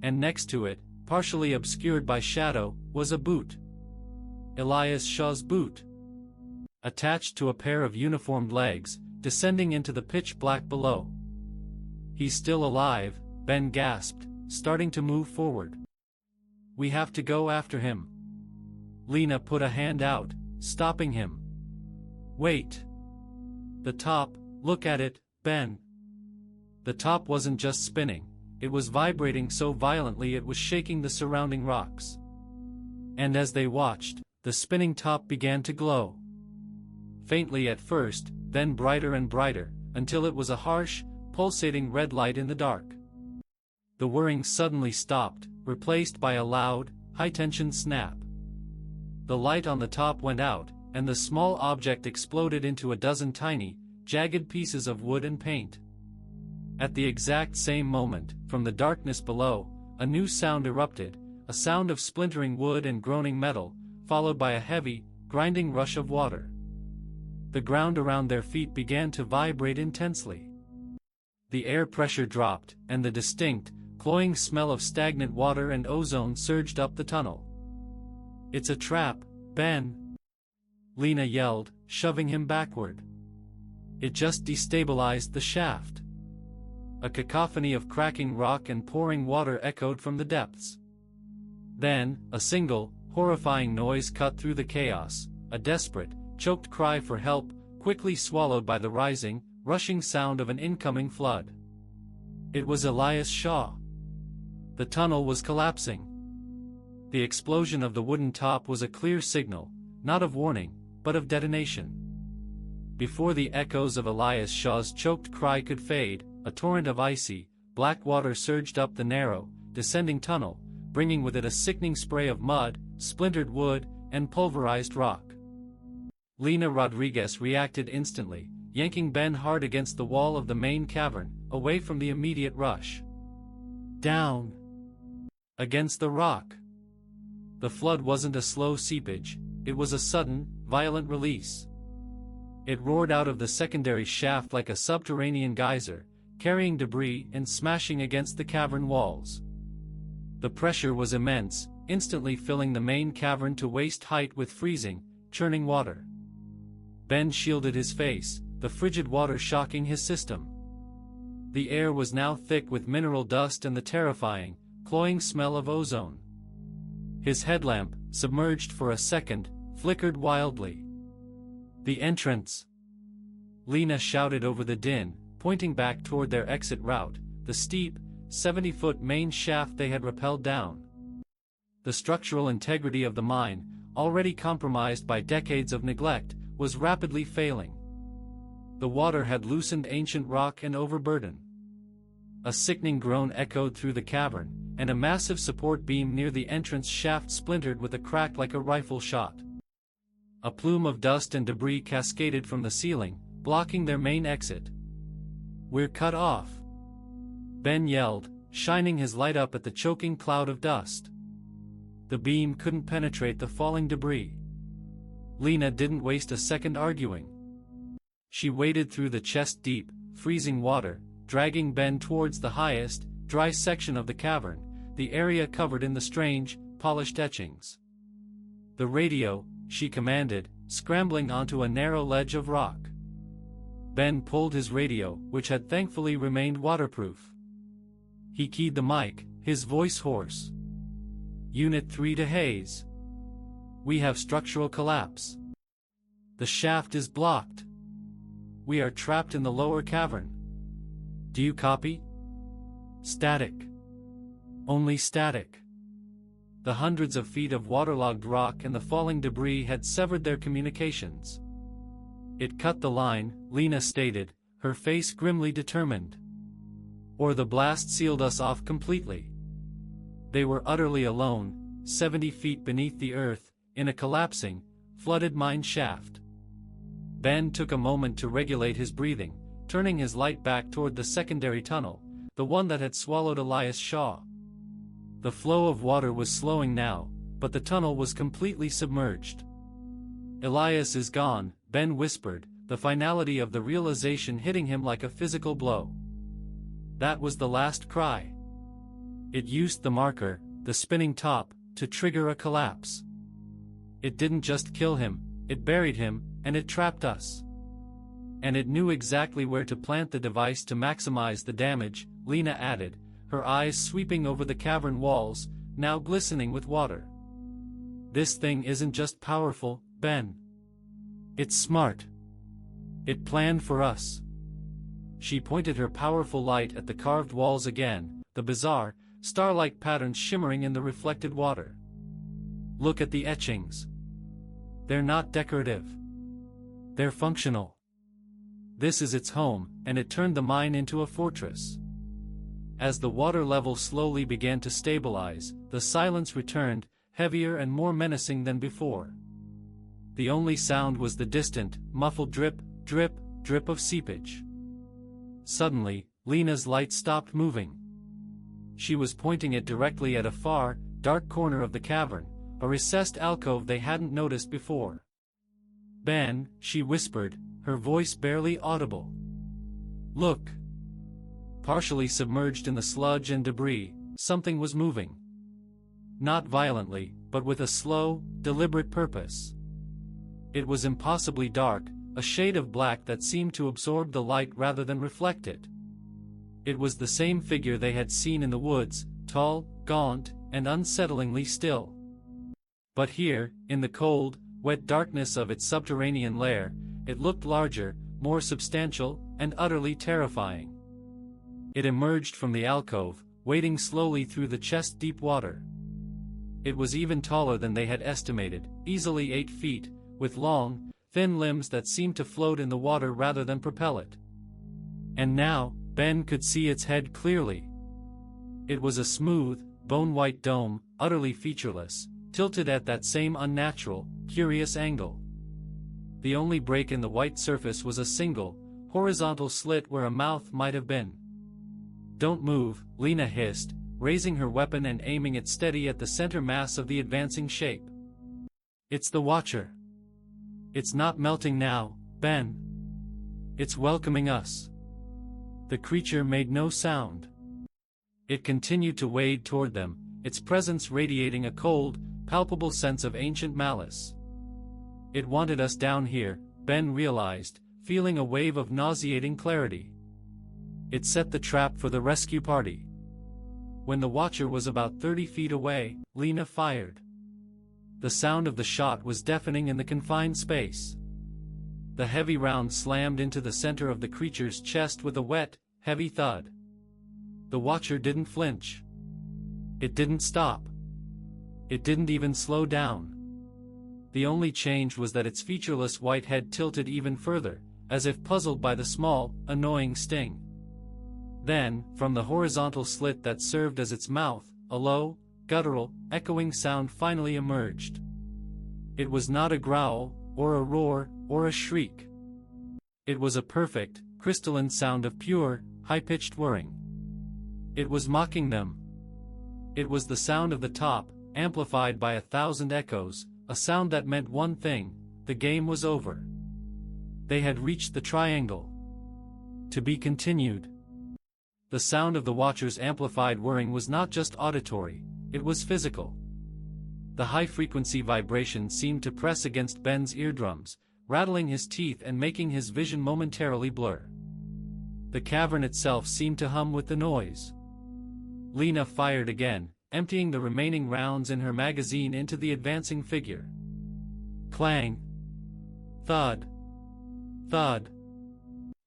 And next to it, partially obscured by shadow, was a boot. Elias Shaw's boot. Attached to a pair of uniformed legs, descending into the pitch black below. "He's still alive," Ben gasped, starting to move forward. "We have to go after him." Lena put a hand out, stopping him. "Wait. The top, look at it, Ben." The top wasn't just spinning, it was vibrating so violently it was shaking the surrounding rocks. And as they watched, the spinning top began to glow. Faintly at first, then brighter and brighter, until it was a harsh, pulsating red light in the dark. The whirring suddenly stopped, replaced by a loud, high-tension snap. The light on the top went out, and the small object exploded into a dozen tiny, jagged pieces of wood and paint. At the exact same moment, from the darkness below, a new sound erupted, a sound of splintering wood and groaning metal, followed by a heavy, grinding rush of water. The ground around their feet began to vibrate intensely. The air pressure dropped, and the distinct, cloying smell of stagnant water and ozone surged up the tunnel. "It's a trap, Ben!" Lena yelled, shoving him backward. It just destabilized the shaft. A cacophony of cracking rock and pouring water echoed from the depths. Then, a single, horrifying noise cut through the chaos, a desperate, choked cry for help, quickly swallowed by the rising, rushing sound of an incoming flood. It was Elias Shaw. The tunnel was collapsing. The explosion of the wooden top was a clear signal, not of warning, but of detonation. Before the echoes of Elias Shaw's choked cry could fade, a torrent of icy, black water surged up the narrow, descending tunnel, bringing with it a sickening spray of mud, splintered wood, and pulverized rock. Lena Rodriguez reacted instantly, yanking Ben hard against the wall of the main cavern, away from the immediate rush. Down! Against the rock! The flood wasn't a slow seepage, it was a sudden, violent release. It roared out of the secondary shaft like a subterranean geyser, carrying debris and smashing against the cavern walls. The pressure was immense, instantly filling the main cavern to waist height with freezing, churning water. Ben shielded his face, the frigid water shocking his system. The air was now thick with mineral dust and the terrifying, cloying smell of ozone. His headlamp, submerged for a second, flickered wildly. "The entrance!" Lena shouted over the din, pointing back toward their exit route, the steep, 70-foot main shaft they had rappelled down. The structural integrity of the mine, already compromised by decades of neglect, was rapidly failing. The water had loosened ancient rock and overburden. A sickening groan echoed through the cavern, and a massive support beam near the entrance shaft splintered with a crack like a rifle shot. A plume of dust and debris cascaded from the ceiling, blocking their main exit. "We're cut off!" Ben yelled, shining his light up at the choking cloud of dust. The beam couldn't penetrate the falling debris. Lena didn't waste a second arguing. She waded through the chest-deep, freezing water, dragging Ben towards the highest, dry section of the cavern, the area covered in the strange, polished etchings. "The radio," she commanded, scrambling onto a narrow ledge of rock. Ben pulled his radio, which had thankfully remained waterproof. He keyed the mic, his voice hoarse. "Unit 3 to Hayes. We have structural collapse. The shaft is blocked. We are trapped in the lower cavern. Do you copy?" Static. Only static. The hundreds of feet of waterlogged rock and the falling debris had severed their communications. "It cut the line," Lena stated, her face grimly determined. "Or the blast sealed us off completely." They were utterly alone, 70 feet beneath the earth, in a collapsing, flooded mine shaft. Ben took a moment to regulate his breathing, turning his light back toward the secondary tunnel, the one that had swallowed Elias Shaw. The flow of water was slowing now, but the tunnel was completely submerged. "Elias is gone," Ben whispered, the finality of the realization hitting him like a physical blow. That was the last cry. It used the marker, the spinning top, to trigger a collapse. It didn't just kill him, it buried him, and it trapped us. And it knew exactly where to plant the device to maximize the damage, Lena added, her eyes sweeping over the cavern walls, now glistening with water. "This thing isn't just powerful, Ben. It's smart. It planned for us." She pointed her powerful light at the carved walls again, the bizarre, star-like patterns shimmering in the reflected water. "Look at the etchings. They're not decorative. They're functional. This is its home, and it turned the mine into a fortress." As the water level slowly began to stabilize, the silence returned, heavier and more menacing than before. The only sound was the distant, muffled drip, drip, drip of seepage. Suddenly, Lena's light stopped moving. She was pointing it directly at a far, dark corner of the cavern, a recessed alcove they hadn't noticed before. "Ben," she whispered, her voice barely audible. "Look." Partially submerged in the sludge and debris, something was moving. Not violently, but with a slow, deliberate purpose. It was impossibly dark, a shade of black that seemed to absorb the light rather than reflect it. It was the same figure they had seen in the woods, tall, gaunt, and unsettlingly still. But here, in the cold, wet darkness of its subterranean lair, it looked larger, more substantial, and utterly terrifying. It emerged from the alcove, wading slowly through the chest-deep water. It was even taller than they had estimated, easily 8 feet, with long, thin limbs that seemed to float in the water rather than propel it. And now, Ben could see its head clearly. It was a smooth, bone-white dome, utterly featureless, tilted at that same unnatural, curious angle. The only break in the white surface was a single, horizontal slit where a mouth might have been. "Don't move," Lena hissed, raising her weapon and aiming it steady at the center mass of the advancing shape. "It's the Watcher. It's not melting now, Ben. It's welcoming us." The creature made no sound. It continued to wade toward them, its presence radiating a cold, palpable sense of ancient malice. "It wanted us down here," Ben realized, feeling a wave of nauseating clarity. "It set the trap for the rescue party." When the Watcher was about 30 feet away, Lena fired. The sound of the shot was deafening in the confined space. The heavy round slammed into the center of the creature's chest with a wet, heavy thud. The Watcher didn't flinch. It didn't stop. It didn't even slow down. The only change was that its featureless white head tilted even further, as if puzzled by the small, annoying sting. Then, from the horizontal slit that served as its mouth, a low, guttural, echoing sound finally emerged. It was not a growl, or a roar, or a shriek. It was a perfect, crystalline sound of pure, high-pitched whirring. It was mocking them. It was the sound of the top, amplified by 1,000 echoes, a sound that meant one thing: the game was over. They had reached the triangle. To be continued. The sound of the Watcher's amplified whirring was not just auditory, it was physical. The high-frequency vibration seemed to press against Ben's eardrums, rattling his teeth and making his vision momentarily blur. The cavern itself seemed to hum with the noise. Lena fired again, emptying the remaining rounds in her magazine into the advancing figure. Clang! Thud! Thud!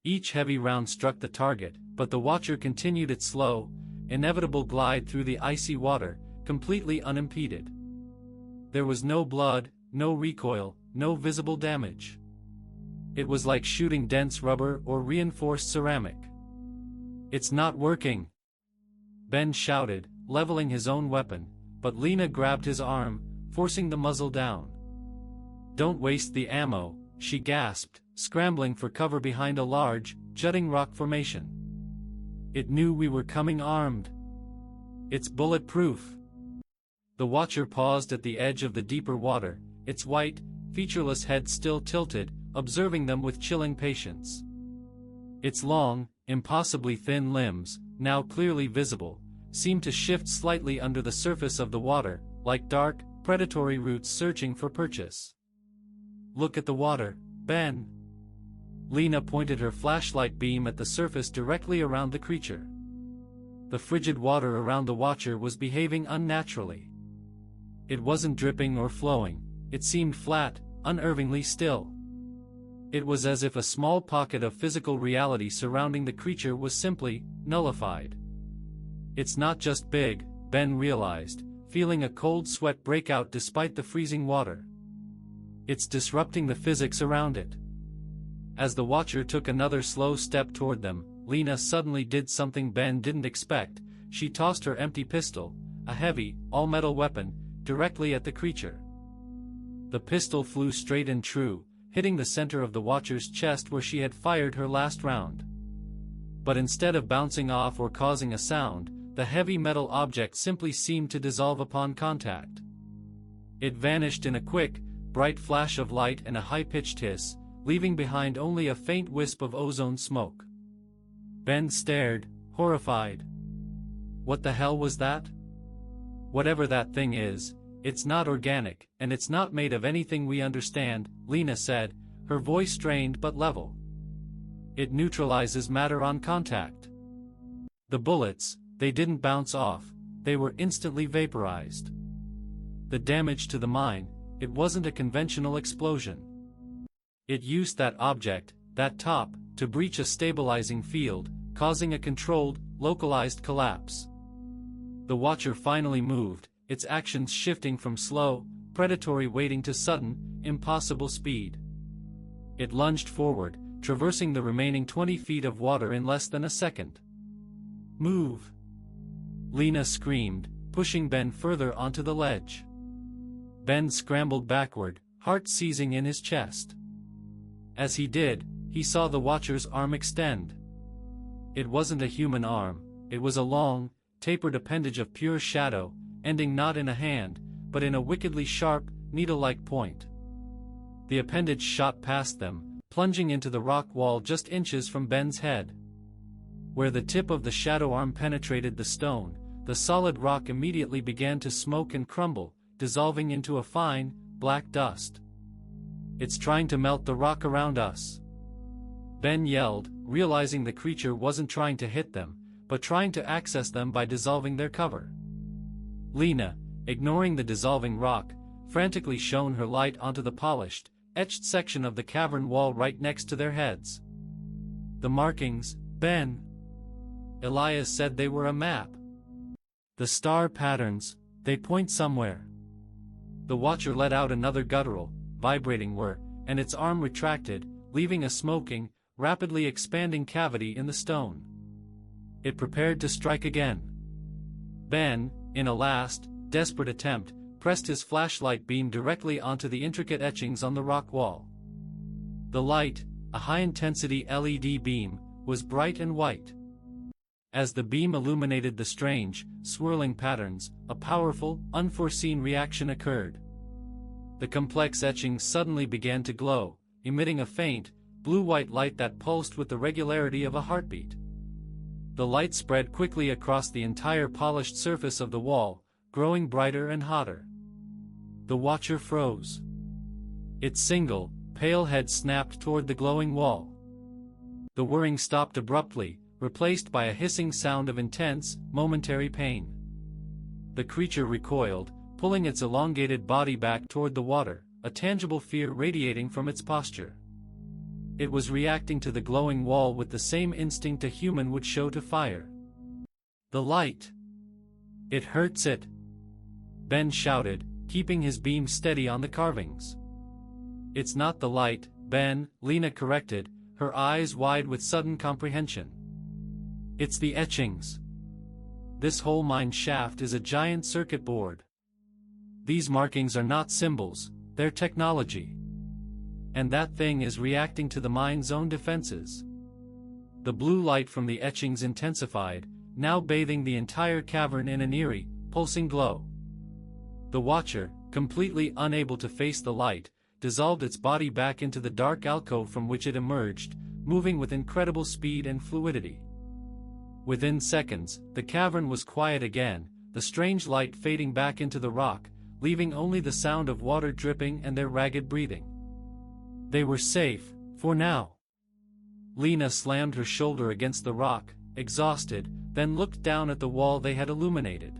Each heavy round struck the target, but the Watcher continued its slow, inevitable glide through the icy water, completely unimpeded. There was no blood, no recoil, no visible damage. It was like shooting dense rubber or reinforced ceramic. "It's not working!" Ben shouted, leveling his own weapon, but Lena grabbed his arm, forcing the muzzle down. "Don't waste the ammo," she gasped, scrambling for cover behind a large, jutting rock formation. "It knew we were coming armed. It's bulletproof." The Watcher paused at the edge of the deeper water, its white, featureless head still tilted, observing them with chilling patience. Its long, impossibly thin limbs, now clearly visible, seemed to shift slightly under the surface of the water, like dark, predatory roots searching for purchase. "Look at the water, Ben." Lena pointed her flashlight beam at the surface directly around the creature. The frigid water around the Watcher was behaving unnaturally. It wasn't dripping or flowing, it seemed flat, unnervingly still. It was as if a small pocket of physical reality surrounding the creature was simply nullified. "It's not just big," Ben realized, feeling a cold sweat break out despite the freezing water. "It's disrupting the physics around it." As the Watcher took another slow step toward them, Lena suddenly did something Ben didn't expect. She tossed her empty pistol, a heavy, all-metal weapon, directly at the creature. The pistol flew straight and true, hitting the center of the Watcher's chest where she had fired her last round. But instead of bouncing off or causing a sound, the heavy metal object simply seemed to dissolve upon contact. It vanished in a quick, bright flash of light and a high-pitched hiss, leaving behind only a faint wisp of ozone smoke. Ben stared, horrified. What the hell was that? "Whatever that thing is, it's not organic, and it's not made of anything we understand," Lena said, her voice strained but level. "It neutralizes matter on contact." The bullets, they didn't bounce off, they were instantly vaporized. The damage to the mine, it wasn't a conventional explosion. It used that object, that top, to breach a stabilizing field, causing a controlled, localized collapse. The Watcher finally moved, its actions shifting from slow, predatory waiting to sudden, impossible speed. It lunged forward, traversing the remaining 20 feet of water in less than a second. "Move!" Lena screamed, pushing Ben further onto the ledge. Ben scrambled backward, heart seizing in his chest. As he did, he saw the Watcher's arm extend. It wasn't a human arm, it was a long, tapered appendage of pure shadow, ending not in a hand, but in a wickedly sharp, needle-like point. The appendage shot past them, plunging into the rock wall just inches from Ben's head. Where the tip of the shadow arm penetrated the stone, the solid rock immediately began to smoke and crumble, dissolving into a fine, black dust. "It's trying to melt the rock around us," Ben yelled, realizing the creature wasn't trying to hit them, but trying to access them by dissolving their cover. Lena, ignoring the dissolving rock, frantically shone her light onto the polished, etched section of the cavern wall right next to their heads. "The markings, Ben." Elias said they were a map. "The star patterns, they point somewhere." The Watcher let out another guttural, vibrating whir, and its arm retracted, leaving a smoking, rapidly expanding cavity in the stone. It prepared to strike again. Ben, in a last, desperate attempt, pressed his flashlight beam directly onto the intricate etchings on the rock wall. The light, a high-intensity LED beam, was bright and white. As the beam illuminated the strange, swirling patterns, a powerful, unforeseen reaction occurred. The complex etchings suddenly began to glow, emitting a faint, blue-white light that pulsed with the regularity of a heartbeat. The light spread quickly across the entire polished surface of the wall, growing brighter and hotter. The watcher froze. Its single, pale head snapped toward the glowing wall. The whirring stopped abruptly, replaced by a hissing sound of intense, momentary pain. The creature recoiled, pulling its elongated body back toward the water, a tangible fear radiating from its posture. It was reacting to the glowing wall with the same instinct a human would show to fire. The light. It hurts it. Ben shouted, keeping his beam steady on the carvings. It's not the light, Ben, Lena corrected, her eyes wide with sudden comprehension. It's the etchings. This whole mine shaft is a giant circuit board. These markings are not symbols, they're technology. And that thing is reacting to the mine's own defenses. The blue light from the etchings intensified, now bathing the entire cavern in an eerie, pulsing glow. The watcher, completely unable to face the light, dissolved its body back into the dark alcove from which it emerged, moving with incredible speed and fluidity. Within seconds, the cavern was quiet again, the strange light fading back into the rock, leaving only the sound of water dripping and their ragged breathing. They were safe, for now. Lena slammed her shoulder against the rock, exhausted, then looked down at the wall they had illuminated.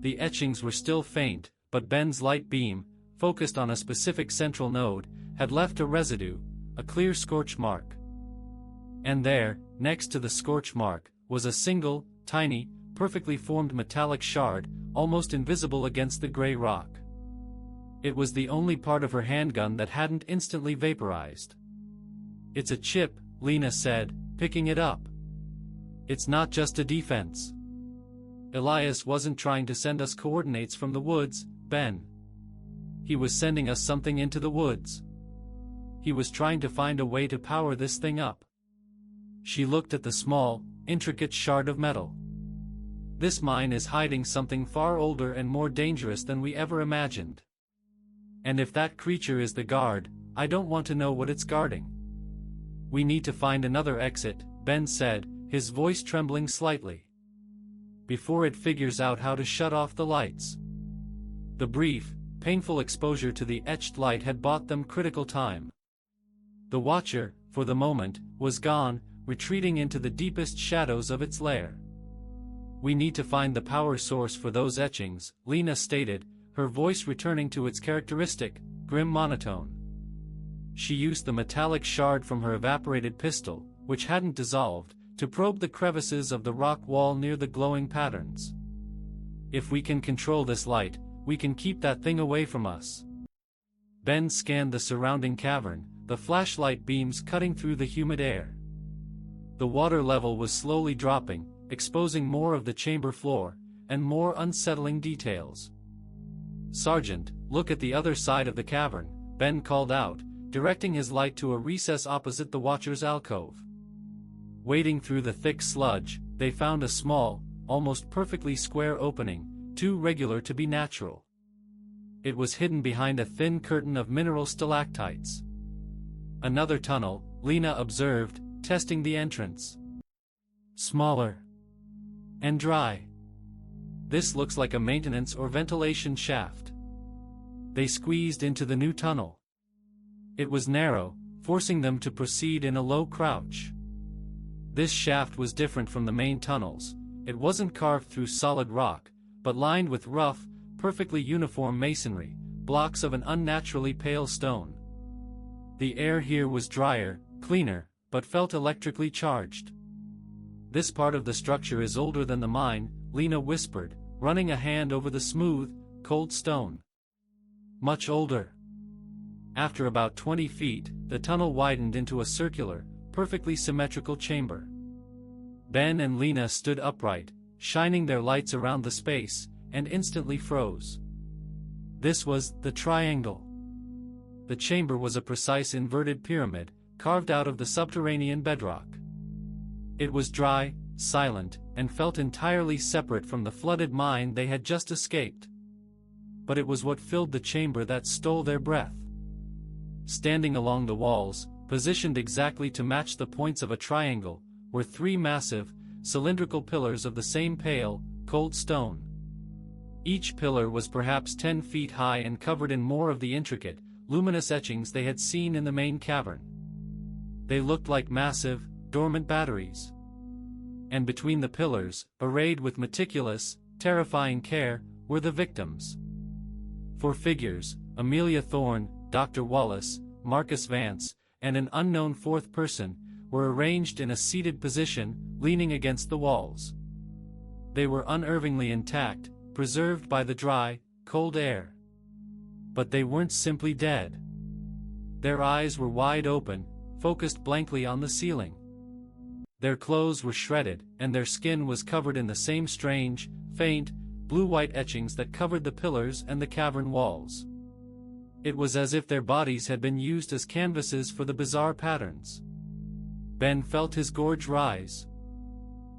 The etchings were still faint, but Ben's light beam, focused on a specific central node, had left a residue, a clear scorch mark. And there, next to the scorch mark, was a single, tiny, perfectly formed metallic shard, almost invisible against the gray rock. It was the only part of her handgun that hadn't instantly vaporized. It's a chip, Lena said, picking it up. It's not just a defense. Elias wasn't trying to send us coordinates from the woods, Ben. He was sending us something into the woods. He was trying to find a way to power this thing up. She looked at the small, intricate shard of metal. This mine is hiding something far older and more dangerous than we ever imagined. And if that creature is the guard, I don't want to know what it's guarding. We need to find another exit, Ben said, his voice trembling slightly. Before it figures out how to shut off the lights. The brief, painful exposure to the etched light had bought them critical time. The watcher, for the moment, was gone, retreating into the deepest shadows of its lair. We need to find the power source for those etchings, Lena stated, her voice returning to its characteristic, grim monotone. She used the metallic shard from her evaporated pistol, which hadn't dissolved, to probe the crevices of the rock wall near the glowing patterns. If we can control this light, we can keep that thing away from us. Ben scanned the surrounding cavern, the flashlight beams cutting through the humid air. The water level was slowly dropping, exposing more of the chamber floor, and more unsettling details. Sergeant, look at the other side of the cavern, Ben called out, directing his light to a recess opposite the watcher's alcove. Wading through the thick sludge, they found a small, almost perfectly square opening, too regular to be natural. It was hidden behind a thin curtain of mineral stalactites. Another tunnel, Lena observed, testing the entrance. Smaller. And dry. This looks like a maintenance or ventilation shaft. They squeezed into the new tunnel. It was narrow, forcing them to proceed in a low crouch. This shaft was different from the main tunnels. It wasn't carved through solid rock, but lined with rough, perfectly uniform masonry, blocks of an unnaturally pale stone. The air here was drier, cleaner, but felt electrically charged. This part of the structure is older than the mine, Lena whispered, running a hand over the smooth, cold stone. Much older. After about 20 feet, the tunnel widened into a circular, perfectly symmetrical chamber. Ben and Lena stood upright, shining their lights around the space, and instantly froze. This was the triangle. The chamber was a precise inverted pyramid, carved out of the subterranean bedrock. It was dry, silent, and felt entirely separate from the flooded mind they had just escaped. But it was what filled the chamber that stole their breath. Standing along the walls, positioned exactly to match the points of a triangle, were three massive, cylindrical pillars of the same pale, cold stone. Each pillar was perhaps 10 feet high and covered in more of the intricate, luminous etchings they had seen in the main cavern. They looked like massive, dormant batteries. And between the pillars, arrayed with meticulous, terrifying care, were the victims. Four figures: Amelia Thorne, Dr. Wallace, Marcus Vance, and an unknown fourth person, were arranged in a seated position, leaning against the walls. They were unerringly intact, preserved by the dry, cold air. But they weren't simply dead. Their eyes were wide open, focused blankly on the ceiling. Their clothes were shredded, and their skin was covered in the same strange, faint, blue-white etchings that covered the pillars and the cavern walls. It was as if their bodies had been used as canvases for the bizarre patterns. Ben felt his gorge rise.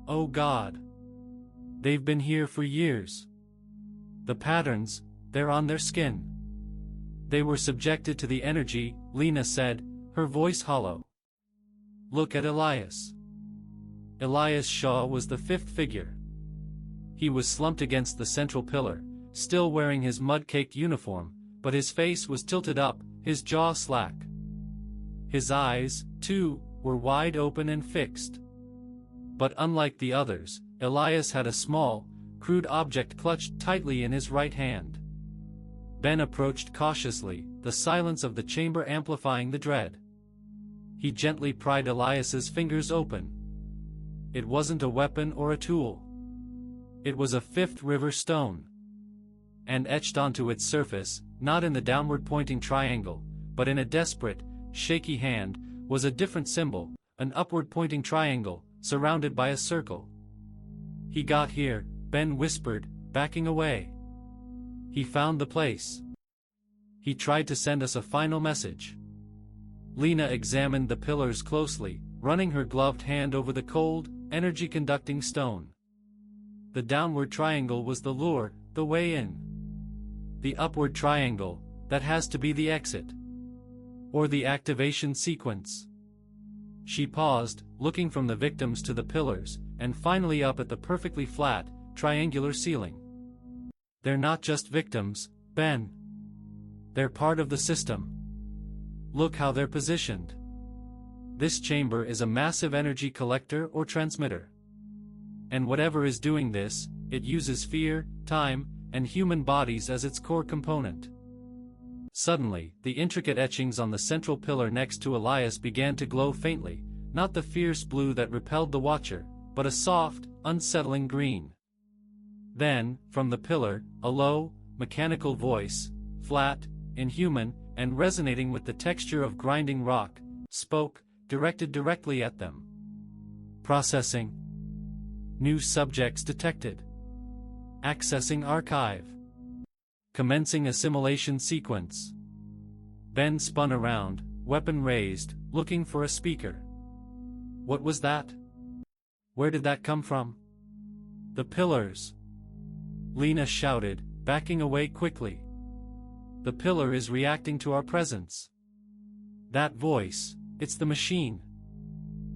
Oh God! They've been here for years. The patterns, they're on their skin. They were subjected to the energy, Lena said, her voice hollow. Look at Elias. Elias Shaw was the fifth figure. He was slumped against the central pillar, still wearing his mud-caked uniform, but his face was tilted up, his jaw slack. His eyes, too, were wide open and fixed. But unlike the others, Elias had a small, crude object clutched tightly in his right hand. Ben approached cautiously, the silence of the chamber amplifying the dread. He gently pried Elias's fingers open. It wasn't a weapon or a tool. It was a Fifth River stone. And etched onto its surface, not in the downward-pointing triangle, but in a desperate, shaky hand, was a different symbol, an upward-pointing triangle, surrounded by a circle. He got here, Ben whispered, backing away. He found the place. He tried to send us a final message. Lena examined the pillars closely, running her gloved hand over the cold, energy-conducting stone. The downward triangle was the lure, the way in. The upward triangle, that has to be the exit. Or the activation sequence. She paused, looking from the victims to the pillars, and finally up at the perfectly flat, triangular ceiling. They're not just victims, Ben. They're part of the system. Look how they're positioned. This chamber is a massive energy collector or transmitter. And whatever is doing this, it uses fear, time, and human bodies as its core component. Suddenly, the intricate etchings on the central pillar next to Elias began to glow faintly, not the fierce blue that repelled the watcher, but a soft, unsettling green. Then, from the pillar, a low, mechanical voice, flat, inhuman, and resonating with the texture of grinding rock, spoke, directed directly at them. Processing. New subjects detected. Accessing archive. Commencing assimilation sequence. Ben spun around, weapon raised, looking for a speaker. What was that? Where did that come from? The pillars. Lena shouted, backing away quickly. The pillar is reacting to our presence. That voice, it's the machine.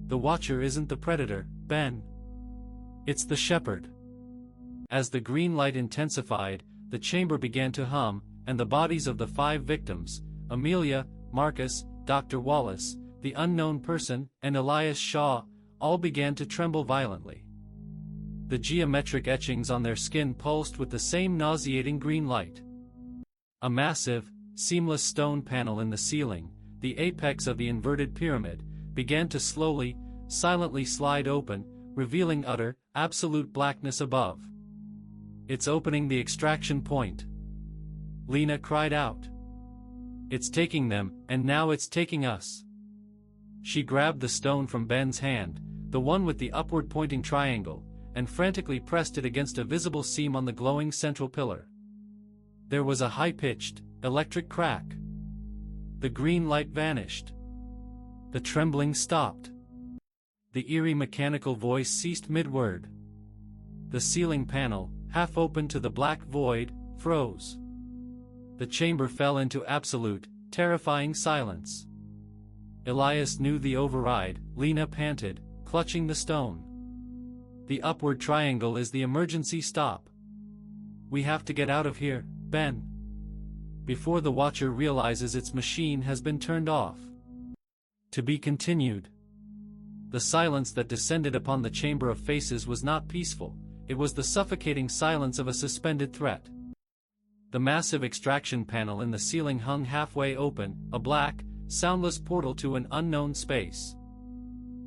The watcher isn't the predator, Ben. It's the shepherd. As the green light intensified, the chamber began to hum, and the bodies of the 5 victims, Amelia, Marcus, Dr. Wallace, the unknown person, and Elias Shaw, all began to tremble violently. The geometric etchings on their skin pulsed with the same nauseating green light. A massive, seamless stone panel in the ceiling, the apex of the inverted pyramid, began to slowly, silently slide open, revealing utter, absolute blackness above. It's opening the extraction point. Lena cried out. It's taking them, and now it's taking us. She grabbed the stone from Ben's hand, the one with the upward-pointing triangle, and frantically pressed it against a visible seam on the glowing central pillar. There was a high-pitched, electric crack. The green light vanished. The trembling stopped. The eerie mechanical voice ceased mid-word. The ceiling panel, half open to the black void, froze. The chamber fell into absolute, terrifying silence. Elias knew the override, Lena panted, clutching the stone. The upward triangle is the emergency stop. We have to get out of here, Ben. Before the Watcher realizes its machine has been turned off. To be continued. The silence that descended upon the Chamber of Faces was not peaceful, it was the suffocating silence of a suspended threat. The massive extraction panel in the ceiling hung halfway open, a black, soundless portal to an unknown space.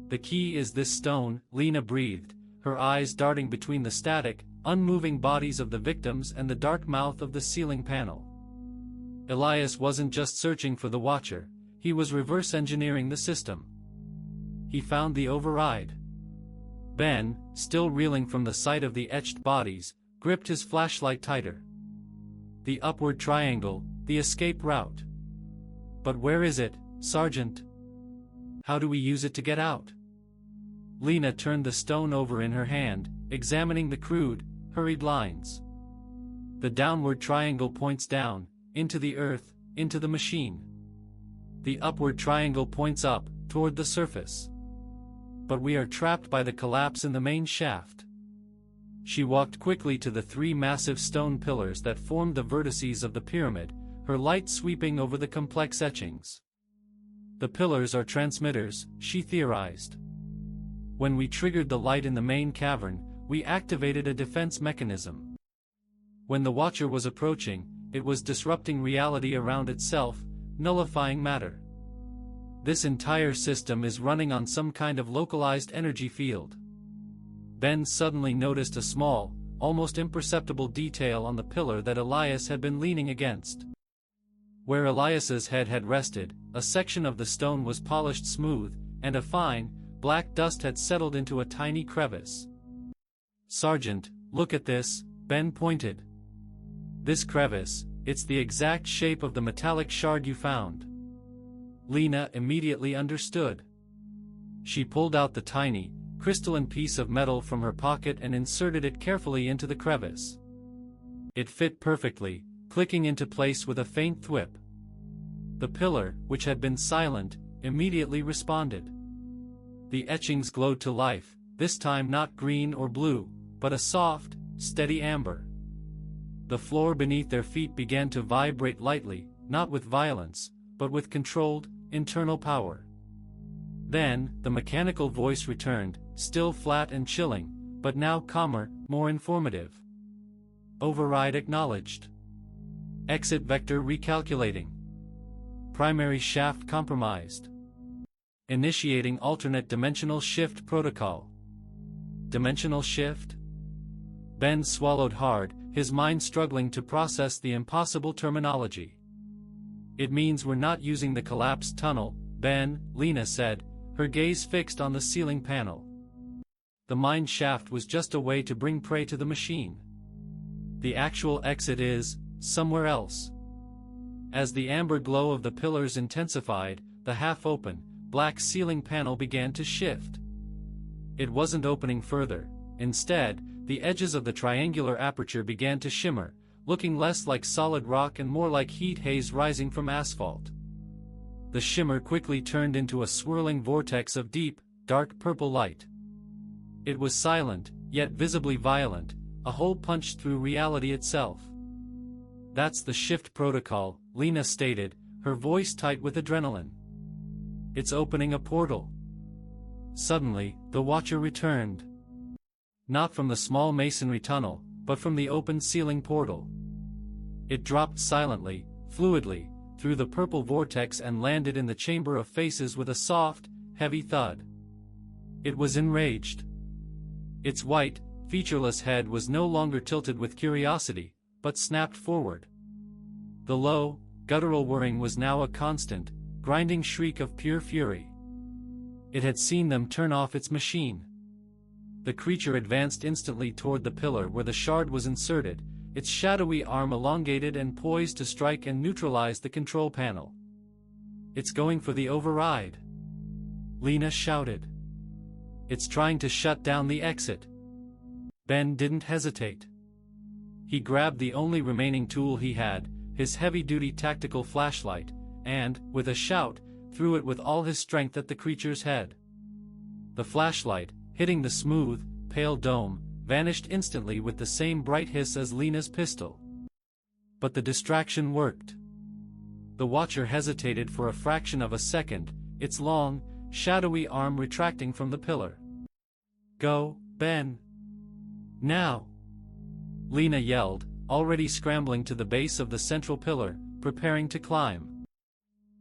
The key is this stone, Lena breathed, her eyes darting between the static, unmoving bodies of the victims and the dark mouth of the ceiling panel. Elias wasn't just searching for the Watcher, he was reverse engineering the system. He found the override. Ben, still reeling from the sight of the etched bodies, gripped his flashlight tighter. The upward triangle, the escape route. But where is it, Sergeant? How do we use it to get out? Lena turned the stone over in her hand, examining the crude, hurried lines. The downward triangle points down, into the earth, into the machine. The upward triangle points up, toward the surface. But we are trapped by the collapse in the main shaft. She walked quickly to the three massive stone pillars that formed the vertices of the pyramid, her light sweeping over the complex etchings. The pillars are transmitters, she theorized. When we triggered the light in the main cavern, we activated a defense mechanism. When the Watcher was approaching, it was disrupting reality around itself, nullifying matter. This entire system is running on some kind of localized energy field. Ben suddenly noticed a small, almost imperceptible detail on the pillar that Elias had been leaning against. Where Elias's head had rested, a section of the stone was polished smooth, and a fine, black dust had settled into a tiny crevice. Sergeant, look at this, Ben pointed. This crevice, it's the exact shape of the metallic shard you found. Lena immediately understood. She pulled out the tiny, crystalline piece of metal from her pocket and inserted it carefully into the crevice. It fit perfectly, clicking into place with a faint thwip. The pillar, which had been silent, immediately responded. The etchings glowed to life, this time not green or blue, but a soft, steady amber. The floor beneath their feet began to vibrate lightly, not with violence, but with controlled, internal power. Then, the mechanical voice returned, still flat and chilling, but now calmer, more informative. Override acknowledged. Exit vector recalculating. Primary shaft compromised. Initiating alternate dimensional shift protocol. Dimensional shift? Ben swallowed hard, his mind struggling to process the impossible terminology. It means we're not using the collapsed tunnel, Ben, Lena said, her gaze fixed on the ceiling panel. The mine shaft was just a way to bring prey to the machine. The actual exit is, somewhere else. As the amber glow of the pillars intensified, the half-open, black ceiling panel began to shift. It wasn't opening further. Instead, the edges of the triangular aperture began to shimmer, looking less like solid rock and more like heat haze rising from asphalt. The shimmer quickly turned into a swirling vortex of deep, dark purple light. It was silent, yet visibly violent, a hole punched through reality itself. That's the shift protocol, Lena stated, her voice tight with adrenaline. It's opening a portal. Suddenly, the Watcher returned. Not from the small masonry tunnel, but from the open ceiling portal. It dropped silently, fluidly, through the purple vortex and landed in the Chamber of Faces with a soft, heavy thud. It was enraged. Its white, featureless head was no longer tilted with curiosity, but snapped forward. The low, guttural whirring was now a constant, grinding shriek of pure fury. It had seen them turn off its machine. The creature advanced instantly toward the pillar where the shard was inserted, its shadowy arm elongated and poised to strike and neutralize the control panel. It's going for the override, Lena shouted. It's trying to shut down the exit. Ben didn't hesitate. He grabbed the only remaining tool he had, his heavy-duty tactical flashlight, and, with a shout, threw it with all his strength at the creature's head. The flashlight, hitting the smooth, pale dome, vanished instantly with the same bright hiss as Lena's pistol. But the distraction worked. The Watcher hesitated for a fraction of a second, its long, shadowy arm retracting from the pillar. "Go, Ben! Now!" Lena yelled, already scrambling to the base of the central pillar, preparing to climb.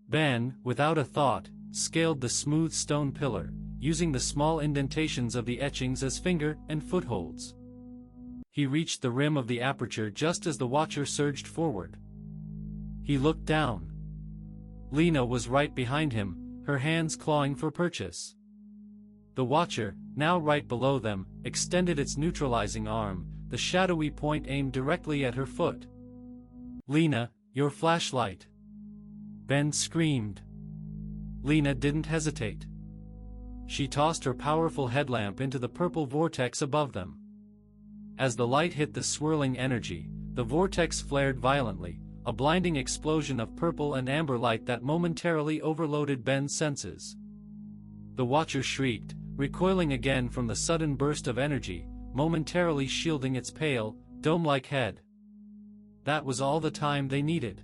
Ben, without a thought, scaled the smooth stone pillar, using the small indentations of the etchings as finger and footholds. He reached the rim of the aperture just as the Watcher surged forward. He looked down. Lena was right behind him, her hands clawing for purchase. The Watcher, now right below them, extended its neutralizing arm, the shadowy point aimed directly at her foot. "Lena, your flashlight!" Ben screamed. Lena didn't hesitate. She tossed her powerful headlamp into the purple vortex above them. As the light hit the swirling energy, the vortex flared violently, a blinding explosion of purple and amber light that momentarily overloaded Ben's senses. The Watcher shrieked, recoiling again from the sudden burst of energy, momentarily shielding its pale, dome-like head. That was all the time they needed.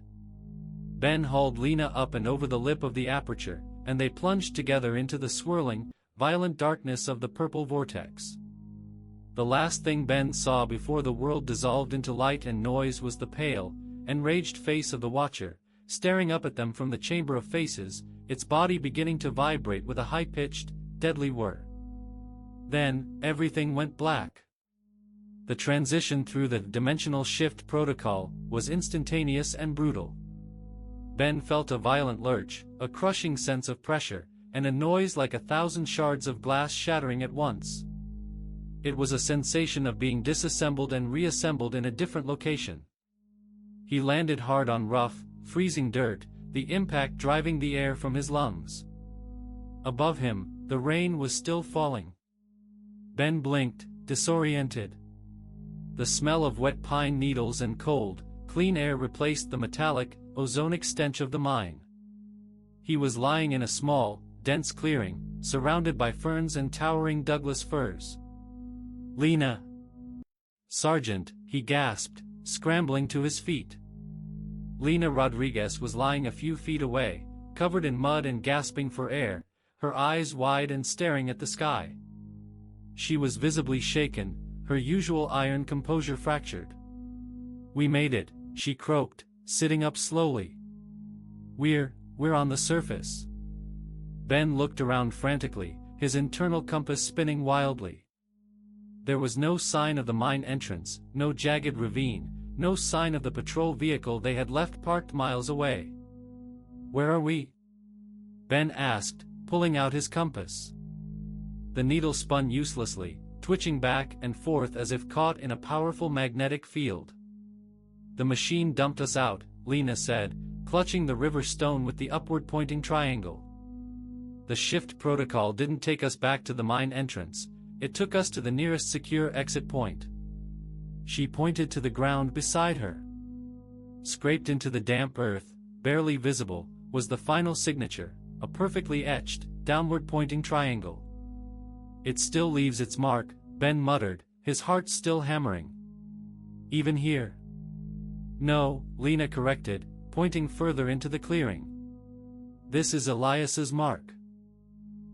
Ben hauled Lena up and over the lip of the aperture, and they plunged together into the swirling, violent darkness of the purple vortex. The last thing Ben saw before the world dissolved into light and noise was the pale, enraged face of the Watcher, staring up at them from the chamber of faces, its body beginning to vibrate with a high-pitched, deadly whir. Then, everything went black. The transition through the dimensional shift protocol was instantaneous and brutal. Ben felt a violent lurch, a crushing sense of pressure, and a noise like 1,000 shards of glass shattering at once. It was a sensation of being disassembled and reassembled in a different location. He landed hard on rough, freezing dirt, the impact driving the air from his lungs. Above him, the rain was still falling. Ben blinked, disoriented. The smell of wet pine needles and cold, clean air replaced the metallic, ozonic stench of the mine. He was lying in a small, dense clearing, surrounded by ferns and towering Douglas firs. "Lena! Sergeant," he gasped, scrambling to his feet. Lena Rodriguez was lying a few feet away, covered in mud and gasping for air, her eyes wide and staring at the sky. She was visibly shaken, her usual iron composure fractured. "We made it," she croaked, sitting up slowly. We're on the surface." Ben looked around frantically, his internal compass spinning wildly. There was no sign of the mine entrance, no jagged ravine, no sign of the patrol vehicle they had left parked miles away. "Where are we?" Ben asked, pulling out his compass. The needle spun uselessly, twitching back and forth as if caught in a powerful magnetic field. "The machine dumped us out," Lena said, clutching the river stone with the upward-pointing triangle. "The shift protocol didn't take us back to the mine entrance, it took us to the nearest secure exit point." She pointed to the ground beside her. Scraped into the damp earth, barely visible, was the final signature, a perfectly etched, downward-pointing triangle. "It still leaves its mark," Ben muttered, his heart still hammering. "Even here." "No," Lena corrected, pointing further into the clearing. "This is Elias's mark."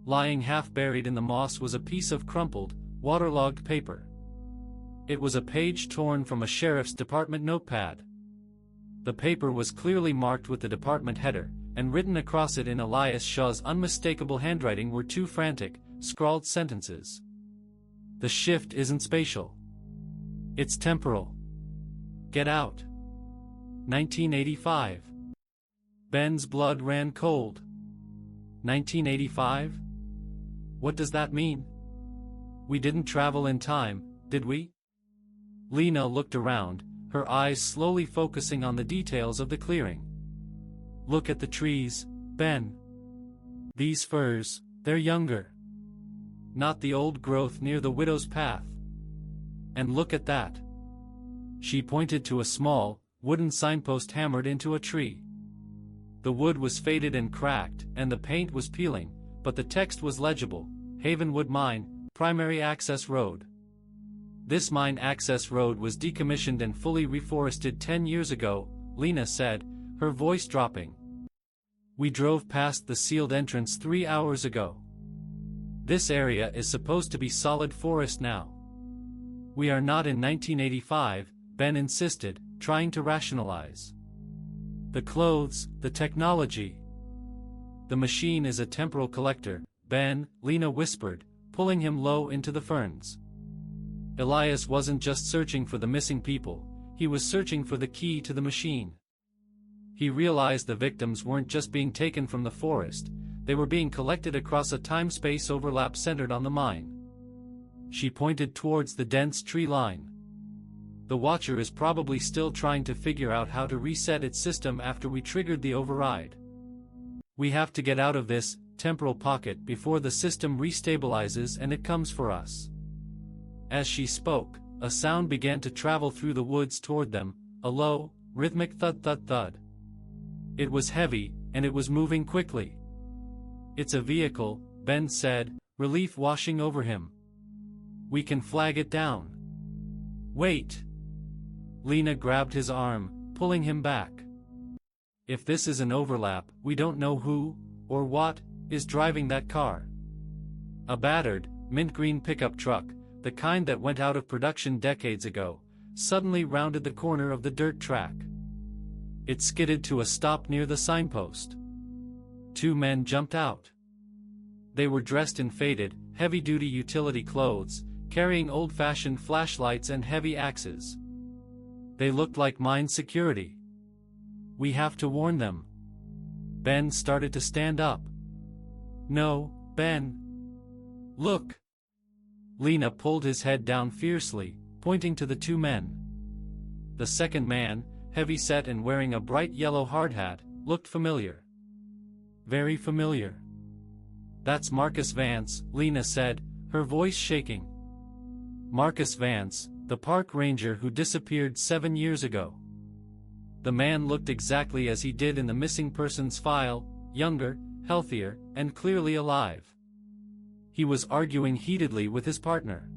Lying half-buried in the moss was a piece of crumpled, waterlogged paper. It was a page torn from a sheriff's department notepad. The paper was clearly marked with the department header, and written across it in Elias Shaw's unmistakable handwriting were two frantic, scrawled sentences. "The shift isn't spatial. It's temporal. Get out." 1985. Ben's blood ran cold. 1985? What does that mean? We didn't travel in time, did we? Lena looked around, her eyes slowly focusing on the details of the clearing. "Look at the trees, Ben. These firs, they're younger. not the old growth near the widow's path. And look at that. She pointed to a small, wooden signpost hammered into a tree. The wood was faded and cracked, and the paint was peeling, but the text was legible: Havenwood Mine, Primary Access Road. This mine access road was decommissioned and fully reforested 10 years ago, Lena said, her voice dropping. We drove past the sealed entrance 3 hours ago. This area is supposed to be solid forest now. We are not in 1985, Ben insisted, trying to rationalize. The clothes, the technology. The machine is a temporal collector, Ben, Lena whispered, pulling him low into the ferns. Elias wasn't just searching for the missing people, he was searching for the key to the machine. He realized the victims weren't just being taken from the forest, they were being collected across a time-space overlap centered on the mine. She pointed towards the dense tree line. The Watcher is probably still trying to figure out how to reset its system after we triggered the override. We have to get out of this temporal pocket before the system restabilizes and it comes for us. As she spoke, a sound began to travel through the woods toward them, a low, rhythmic thud-thud-thud. It was heavy, and it was moving quickly. It's a vehicle, Ben said, relief washing over him. We can flag it down. Wait. Lena grabbed his arm, pulling him back. If this is an overlap, we don't know who, or what, is driving that car. A battered, mint-green pickup truck, the kind that went out of production decades ago, suddenly rounded the corner of the dirt track. It skidded to a stop near the signpost. 2 men jumped out. They were dressed in faded, heavy-duty utility clothes, carrying old-fashioned flashlights and heavy axes. They looked like mine security. We have to warn them. Ben started to stand up. No, Ben. Look. Lena pulled his head down fiercely, pointing to the 2 men. The second man, heavy-set and wearing a bright yellow hard hat, looked familiar. Very familiar. That's Marcus Vance, Lena said, her voice shaking. Marcus Vance, the park ranger who disappeared 7 years ago. The man looked exactly as he did in the missing persons file, younger, healthier, and clearly alive. He was arguing heatedly with his partner.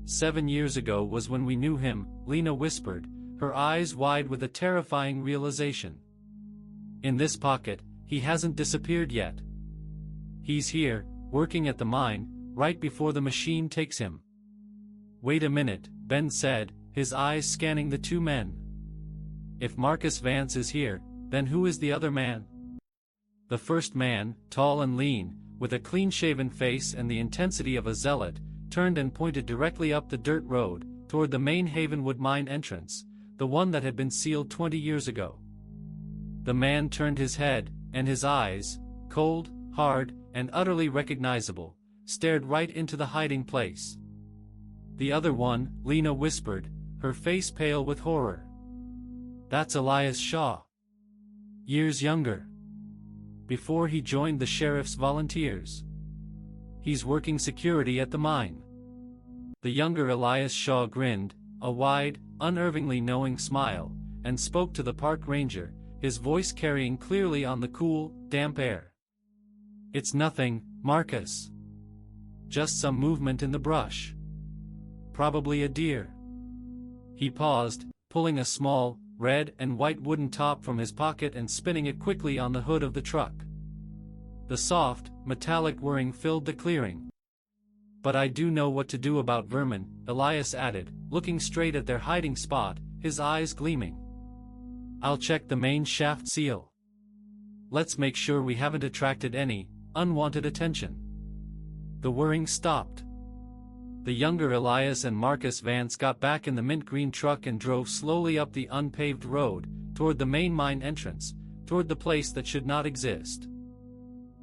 7 years ago was when we knew him, Lena whispered, her eyes wide with a terrifying realization. In this pocket, he hasn't disappeared yet. He's here, working at the mine, right before the machine takes him. Wait a minute, Ben said, his eyes scanning the 2 men. If Marcus Vance is here, then who is the other man? The first man, tall and lean, with a clean-shaven face and the intensity of a zealot, turned and pointed directly up the dirt road, toward the main Havenwood mine entrance, the one that had been sealed 20 years ago. The man turned his head, and his eyes, cold, hard, and utterly recognizable, stared right into the hiding place. The other one, Lena whispered, her face pale with horror. That's Elias Shaw. Years younger. Before he joined the sheriff's volunteers. He's working security at the mine. The younger Elias Shaw grinned, a wide, unnervingly knowing smile, and spoke to the park ranger, his voice carrying clearly on the cool, damp air. It's nothing, Marcus. Just some movement in the brush. Probably a deer. He paused, pulling a small, red and white wooden top from his pocket and spinning it quickly on the hood of the truck. The soft, metallic whirring filled the clearing. But I do know what to do about vermin, Elias added, looking straight at their hiding spot, his eyes gleaming. I'll check the main shaft seal. Let's make sure we haven't attracted any unwanted attention. The whirring stopped. The younger Elias and Marcus Vance got back in the mint-green truck and drove slowly up the unpaved road, toward the main mine entrance, toward the place that should not exist.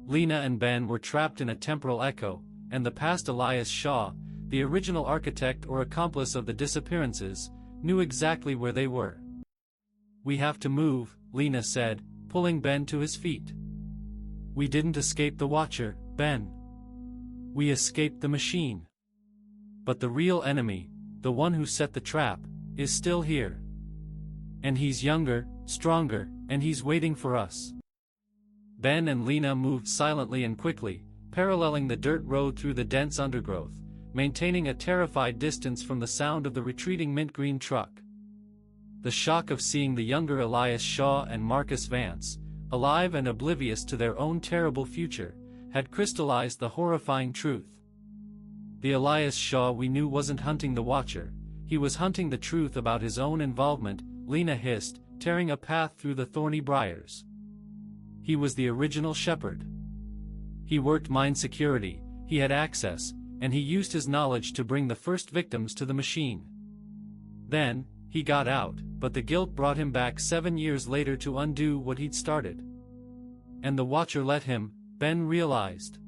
Lena and Ben were trapped in a temporal echo, and the past Elias Shaw, the original architect or accomplice of the disappearances, knew exactly where they were. We have to move, Lena said, pulling Ben to his feet. We didn't escape the Watcher, Ben. We escaped the machine. But the real enemy, the one who set the trap, is still here. And he's younger, stronger, and he's waiting for us." Ben and Lena moved silently and quickly, paralleling the dirt road through the dense undergrowth, maintaining a terrified distance from the sound of the retreating mint-green truck. The shock of seeing the younger Elias Shaw and Marcus Vance, alive and oblivious to their own terrible future, had crystallized the horrifying truth. The Elias Shaw we knew wasn't hunting the Watcher, he was hunting the truth about his own involvement, Lena hissed, tearing a path through the thorny briars. He was the original shepherd. He worked mine security, he had access, and he used his knowledge to bring the first victims to the machine. Then, he got out, but the guilt brought him back 7 years later to undo what he'd started. And the Watcher let him, Ben realized.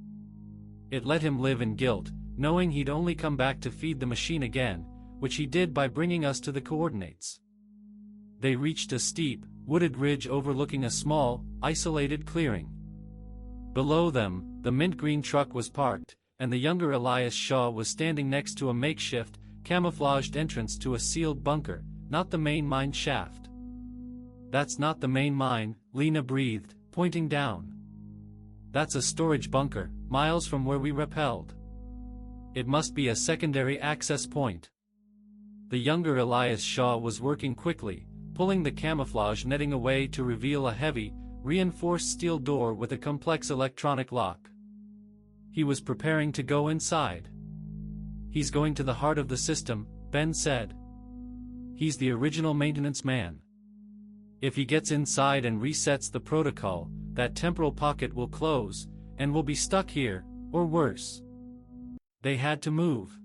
It let him live in guilt, knowing he'd only come back to feed the machine again, which he did by bringing us to the coordinates. They reached a steep, wooded ridge overlooking a small, isolated clearing. Below them, the mint-green truck was parked, and the younger Elias Shaw was standing next to a makeshift, camouflaged entrance to a sealed bunker, not the main mine shaft. "That's not the main mine," Lena breathed, pointing down. "That's a storage bunker, miles from where we rappelled. It must be a secondary access point." The younger Elias Shaw was working quickly, pulling the camouflage netting away to reveal a heavy, reinforced steel door with a complex electronic lock. He was preparing to go inside. "He's going to the heart of the system," Ben said. "He's the original maintenance man. If he gets inside and resets the protocol, that temporal pocket will close, and we'll be stuck here, or worse." They had to move.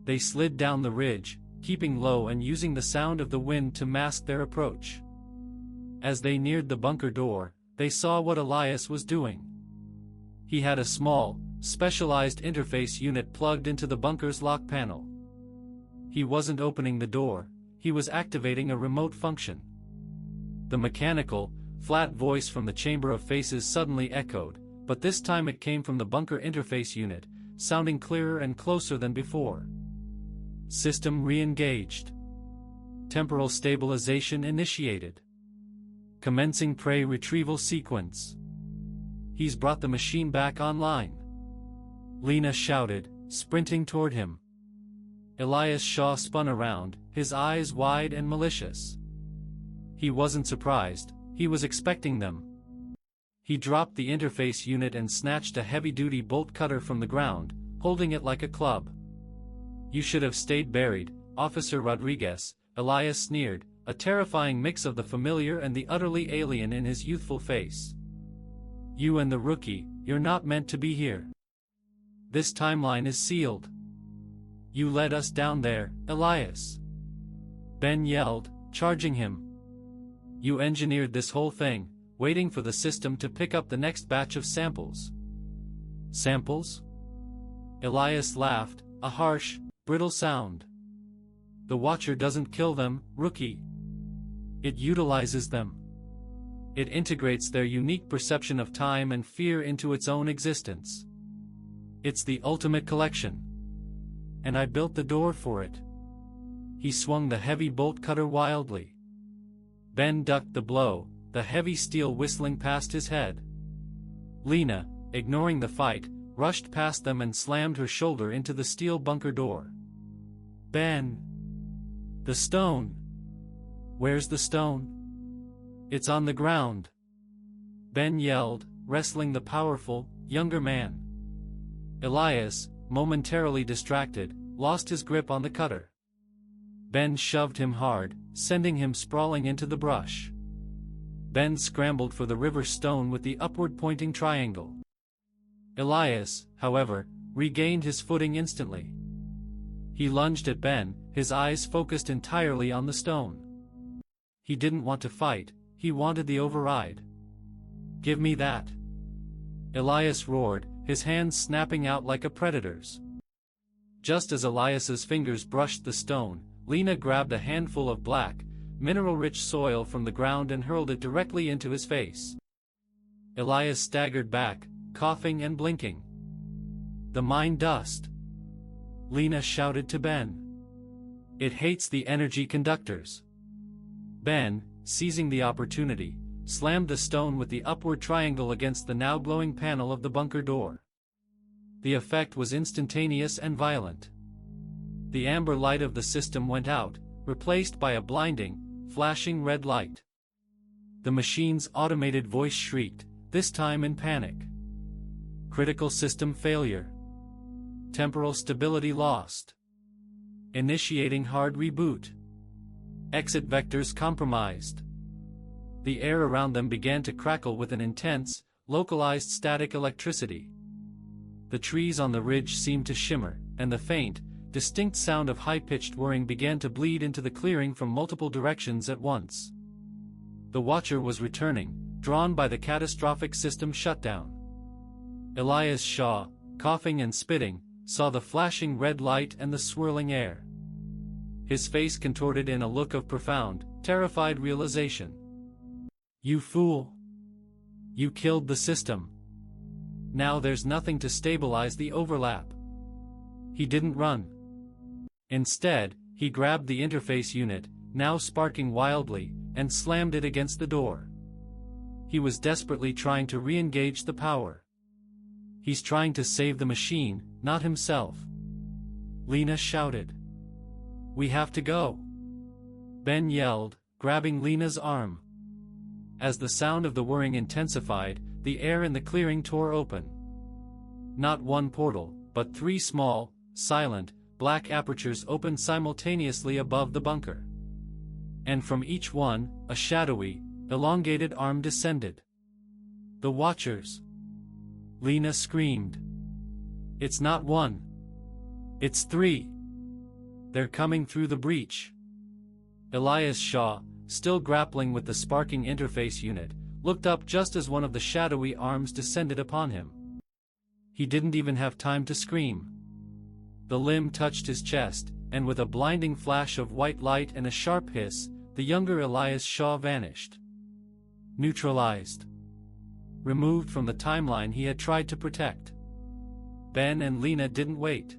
They slid down the ridge, keeping low and using the sound of the wind to mask their approach. As they neared the bunker door, they saw what Elias was doing. He had a small, specialized interface unit plugged into the bunker's lock panel. He wasn't opening the door, he was activating a remote function. The mechanical, flat voice from the Chamber of Faces suddenly echoed, but this time it came from the bunker interface unit, sounding clearer and closer than before. "System re-engaged. Temporal stabilization initiated. Commencing prey retrieval sequence. He's brought the machine back online," Lena shouted, sprinting toward him. Elias Shaw spun around, his eyes wide and malicious. He wasn't surprised, he was expecting them. He dropped the interface unit and snatched a heavy-duty bolt cutter from the ground, holding it like a club. "You should have stayed buried, Officer Rodriguez," Elias sneered, a terrifying mix of the familiar and the utterly alien in his youthful face. "You and the rookie, you're not meant to be here. This timeline is sealed. You led us down there, Elias," Ben yelled, charging him. "You engineered this whole thing, waiting for the system to pick up the next batch of samples." "Samples?" Elias laughed, a harsh, brittle sound. "The Watcher doesn't kill them, rookie. It utilizes them. It integrates their unique perception of time and fear into its own existence. It's the ultimate collection. And I built the door for it." He swung the heavy bolt cutter wildly. Ben ducked the blow, the heavy steel whistling past his head. Lena, ignoring the fight, rushed past them and slammed her shoulder into the steel bunker door. "Ben! The stone! Where's the stone?" "It's on the ground," Ben yelled, wrestling the powerful, younger man. Elias, momentarily distracted, lost his grip on the cutter. Ben shoved him hard, sending him sprawling into the brush. Ben scrambled for the river stone with the upward-pointing triangle. Elias, however, regained his footing instantly. He lunged at Ben, his eyes focused entirely on the stone. He didn't want to fight, he wanted the override. "Give me that!" Elias roared, his hands snapping out like a predator's. Just as Elias's fingers brushed the stone, Lena grabbed a handful of black, mineral-rich soil from the ground and hurled it directly into his face. Elias staggered back, coughing and blinking. The mine dust. Lena shouted to Ben. It hates the energy conductors. Ben, seizing the opportunity, slammed the stone with the upward triangle against the now glowing panel of the bunker door. The effect was instantaneous and violent. The amber light of the system went out, replaced by a blinding, flashing red light. The machine's automated voice shrieked, this time in panic. Critical system failure. Temporal stability lost. Initiating hard reboot. Exit vectors compromised. The air around them began to crackle with an intense, localized static electricity. The trees on the ridge seemed to shimmer, and the faint, distinct sound of high-pitched whirring began to bleed into the clearing from multiple directions at once. The Watcher was returning, drawn by the catastrophic system shutdown. Elias Shaw, coughing and spitting, saw the flashing red light and the swirling air. His face contorted in a look of profound, terrified realization. You fool! You killed the system. Now there's nothing to stabilize the overlap. He didn't run. Instead, he grabbed the interface unit, now sparking wildly, and slammed it against the door. He was desperately trying to re-engage the power. He's trying to save the machine, not himself. Lena shouted. We have to go. Ben yelled, grabbing Lena's arm. As the sound of the whirring intensified, the air in the clearing tore open. Not one portal, but 3 small, silent, black apertures opened simultaneously above the bunker. And from each one, a shadowy, elongated arm descended. The Watchers. Lena screamed. It's not 1. It's 3. They're coming through the breach. Elias Shaw, still grappling with the sparking interface unit, looked up just as one of the shadowy arms descended upon him. He didn't even have time to scream. The limb touched his chest, and with a blinding flash of white light and a sharp hiss, the younger Elias Shaw vanished. Neutralized. Removed from the timeline he had tried to protect. Ben and Lena didn't wait.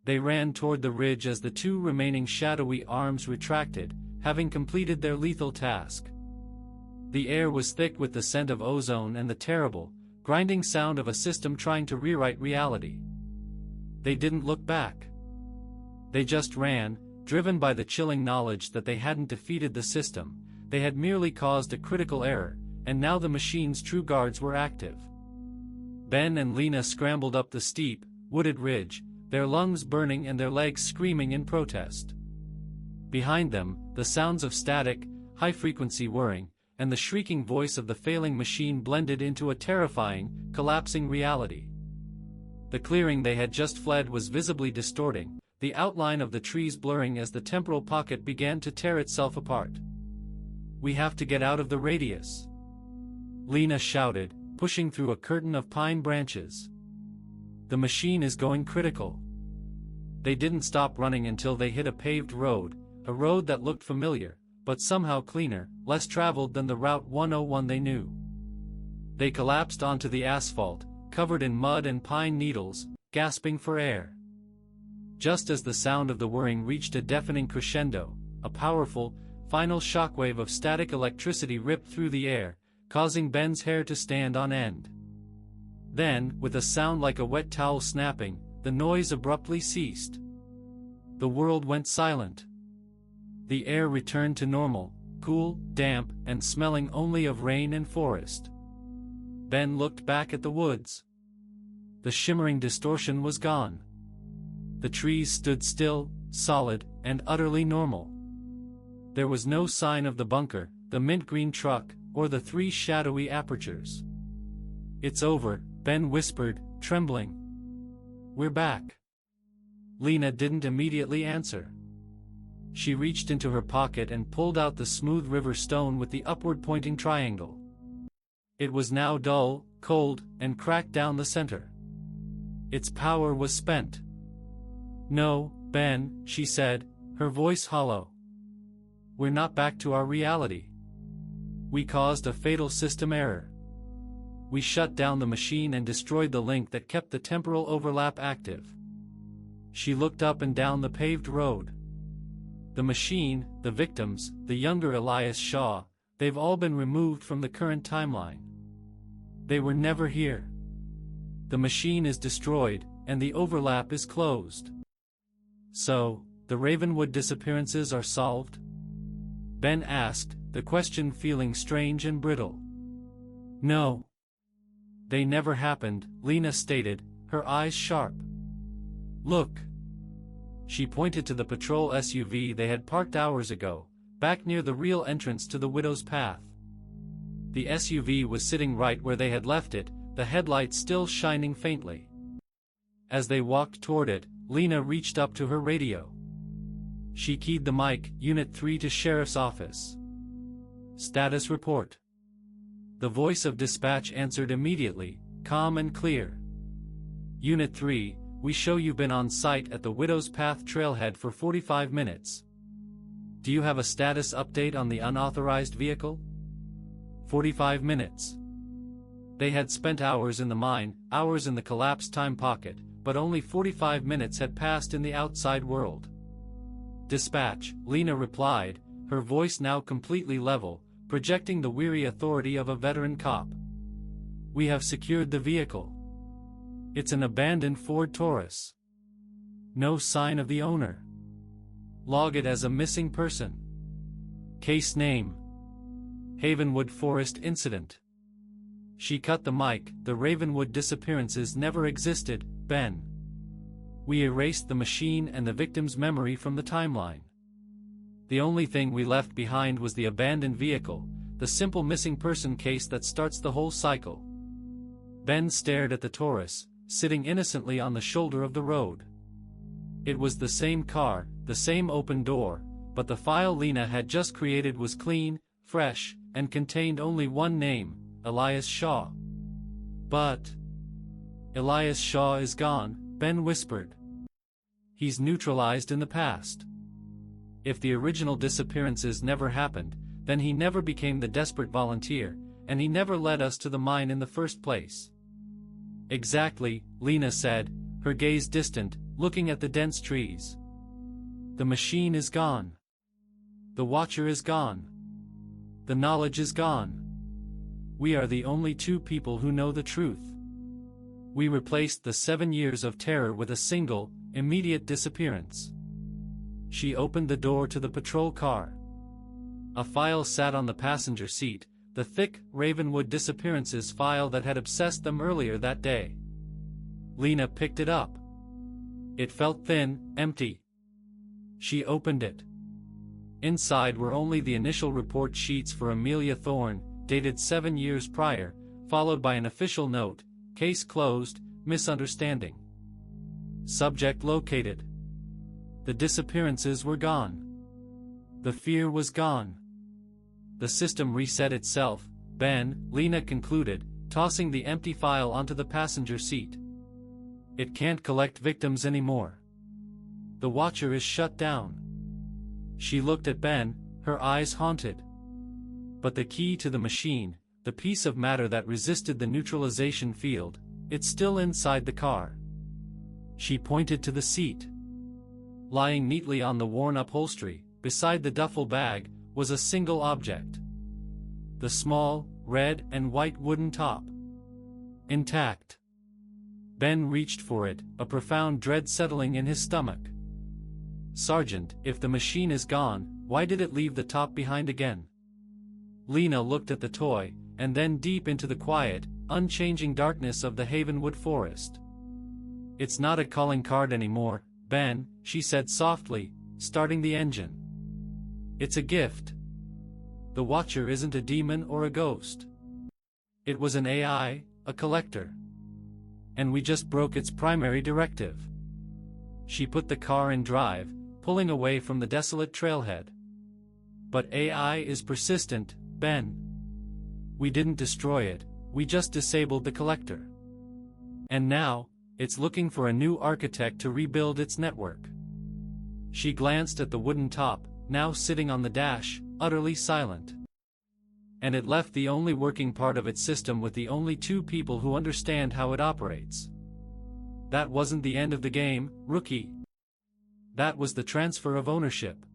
They ran toward the ridge as the 2 remaining shadowy arms retracted, having completed their lethal task. The air was thick with the scent of ozone and the terrible, grinding sound of a system trying to rewrite reality. They didn't look back. They just ran, driven by the chilling knowledge that they hadn't defeated the system, they had merely caused a critical error, and now the machine's true guards were active. Ben and Lena scrambled up the steep, wooded ridge, their lungs burning and their legs screaming in protest. Behind them, the sounds of static, high-frequency whirring, and the shrieking voice of the failing machine blended into a terrifying, collapsing reality. The clearing they had just fled was visibly distorting, the outline of the trees blurring as the temporal pocket began to tear itself apart. We have to get out of the radius. Lena shouted, pushing through a curtain of pine branches. The machine is going critical. They didn't stop running until they hit a paved road, a road that looked familiar, but somehow cleaner, less traveled than the Route 101 they knew. They collapsed onto the asphalt, covered in mud and pine needles, gasping for air. Just as the sound of the whirring reached a deafening crescendo, a powerful, final shockwave of static electricity ripped through the air, causing Ben's hair to stand on end. Then, with a sound like a wet towel snapping, the noise abruptly ceased. The world went silent. The air returned to normal, cool, damp, and smelling only of rain and forest. Ben looked back at the woods. The shimmering distortion was gone. The trees stood still, solid, and utterly normal. There was no sign of the bunker, the mint-green truck, or the 3 shadowy apertures. It's over, Ben whispered, trembling. We're back. Lena didn't immediately answer. She reached into her pocket and pulled out the smooth river stone with the upward-pointing triangle. It was now dull, cold, and cracked down the center. Its power was spent. No, Ben, she said, her voice hollow. We're not back to our reality. We caused a fatal system error. we shut down the machine and destroyed the link that kept the temporal overlap active. She looked up and down the paved road. The machine, the victims, the younger Elias Shaw, they've all been removed from the current timeline. They were never here. The machine is destroyed, and the overlap is closed. So, the Ravenwood disappearances are solved? Ben asked, the question feeling strange and brittle. No. They never happened, Lena stated, her eyes sharp. Look. She pointed to the patrol SUV they had parked hours ago, back near the real entrance to the widow's path. The SUV was sitting right where they had left it, the headlights still shining faintly. As they walked toward it, Lena reached up to her radio. She keyed the mic, Unit 3 to Sheriff's Office. Status report. The voice of dispatch answered immediately, calm and clear. Unit 3, we show you've been on site at the Widow's Path trailhead for 45 minutes. Do you have a status update on the unauthorized vehicle? 45 minutes. They had spent hours in the mine, hours in the collapsed time pocket, but only 45 minutes had passed in the outside world. Dispatch, Lena replied, her voice now completely level, projecting the weary authority of a veteran cop. We have secured the vehicle. It's an abandoned Ford Taurus. No sign of the owner. Log it as a missing person. Case name: Havenwood Forest Incident. She cut the mic, the Ravenwood disappearances never existed, Ben. We erased the machine and the victim's memory from the timeline. The only thing we left behind was the abandoned vehicle, the simple missing person case that starts the whole cycle. Ben stared at the Taurus, sitting innocently on the shoulder of the road. It was the same car, the same open door, but the file Lena had just created was clean, fresh, and contained only one name, Elias Shaw. But Elias Shaw is gone, Ben whispered. He's neutralized in the past. If the original disappearances never happened, then he never became the desperate volunteer, and he never led us to the mine in the first place. Exactly, Lena said, her gaze distant, looking at the dense trees. The machine is gone. The Watcher is gone. The knowledge is gone. We are the only two people who know the truth. We replaced the 7 years of terror with a single, immediate disappearance. She opened the door to the patrol car. A file sat on the passenger seat, the thick, Ravenwood disappearances file that had obsessed them earlier that day. Lena picked it up. It felt thin, empty. She opened it. Inside were only the initial report sheets for Amelia Thorne, dated 7 years prior, followed by an official note, case closed, misunderstanding. Subject located. The disappearances were gone. The fear was gone. The system reset itself, Ben, Lena concluded, tossing the empty file onto the passenger seat. It can't collect victims anymore. The Watcher is shut down. She looked at Ben, her eyes haunted. But the key to the machine, the piece of matter that resisted the neutralization field, it's still inside the car. She pointed to the seat. Lying neatly on the worn upholstery, beside the duffel bag, was a single object. The small, red and white wooden top. Intact. Ben reached for it, a profound dread settling in his stomach. Sergeant, if the machine is gone, why did it leave the top behind again? Lena looked at the toy, and then deep into the quiet, unchanging darkness of the Havenwood forest. It's not a calling card anymore, Ben, she said softly, starting the engine. It's a gift. The Watcher isn't a demon or a ghost. It was an AI, a collector. And we just broke its primary directive. She put the car in drive, pulling away from the desolate trailhead. But AI is persistent, Ben. We didn't destroy it, we just disabled the collector. And now, it's looking for a new architect to rebuild its network. She glanced at the wooden top, now sitting on the dash, utterly silent. and it left the only working part of its system with the only two people who understand how it operates. That wasn't the end of the game, rookie. That was the transfer of ownership.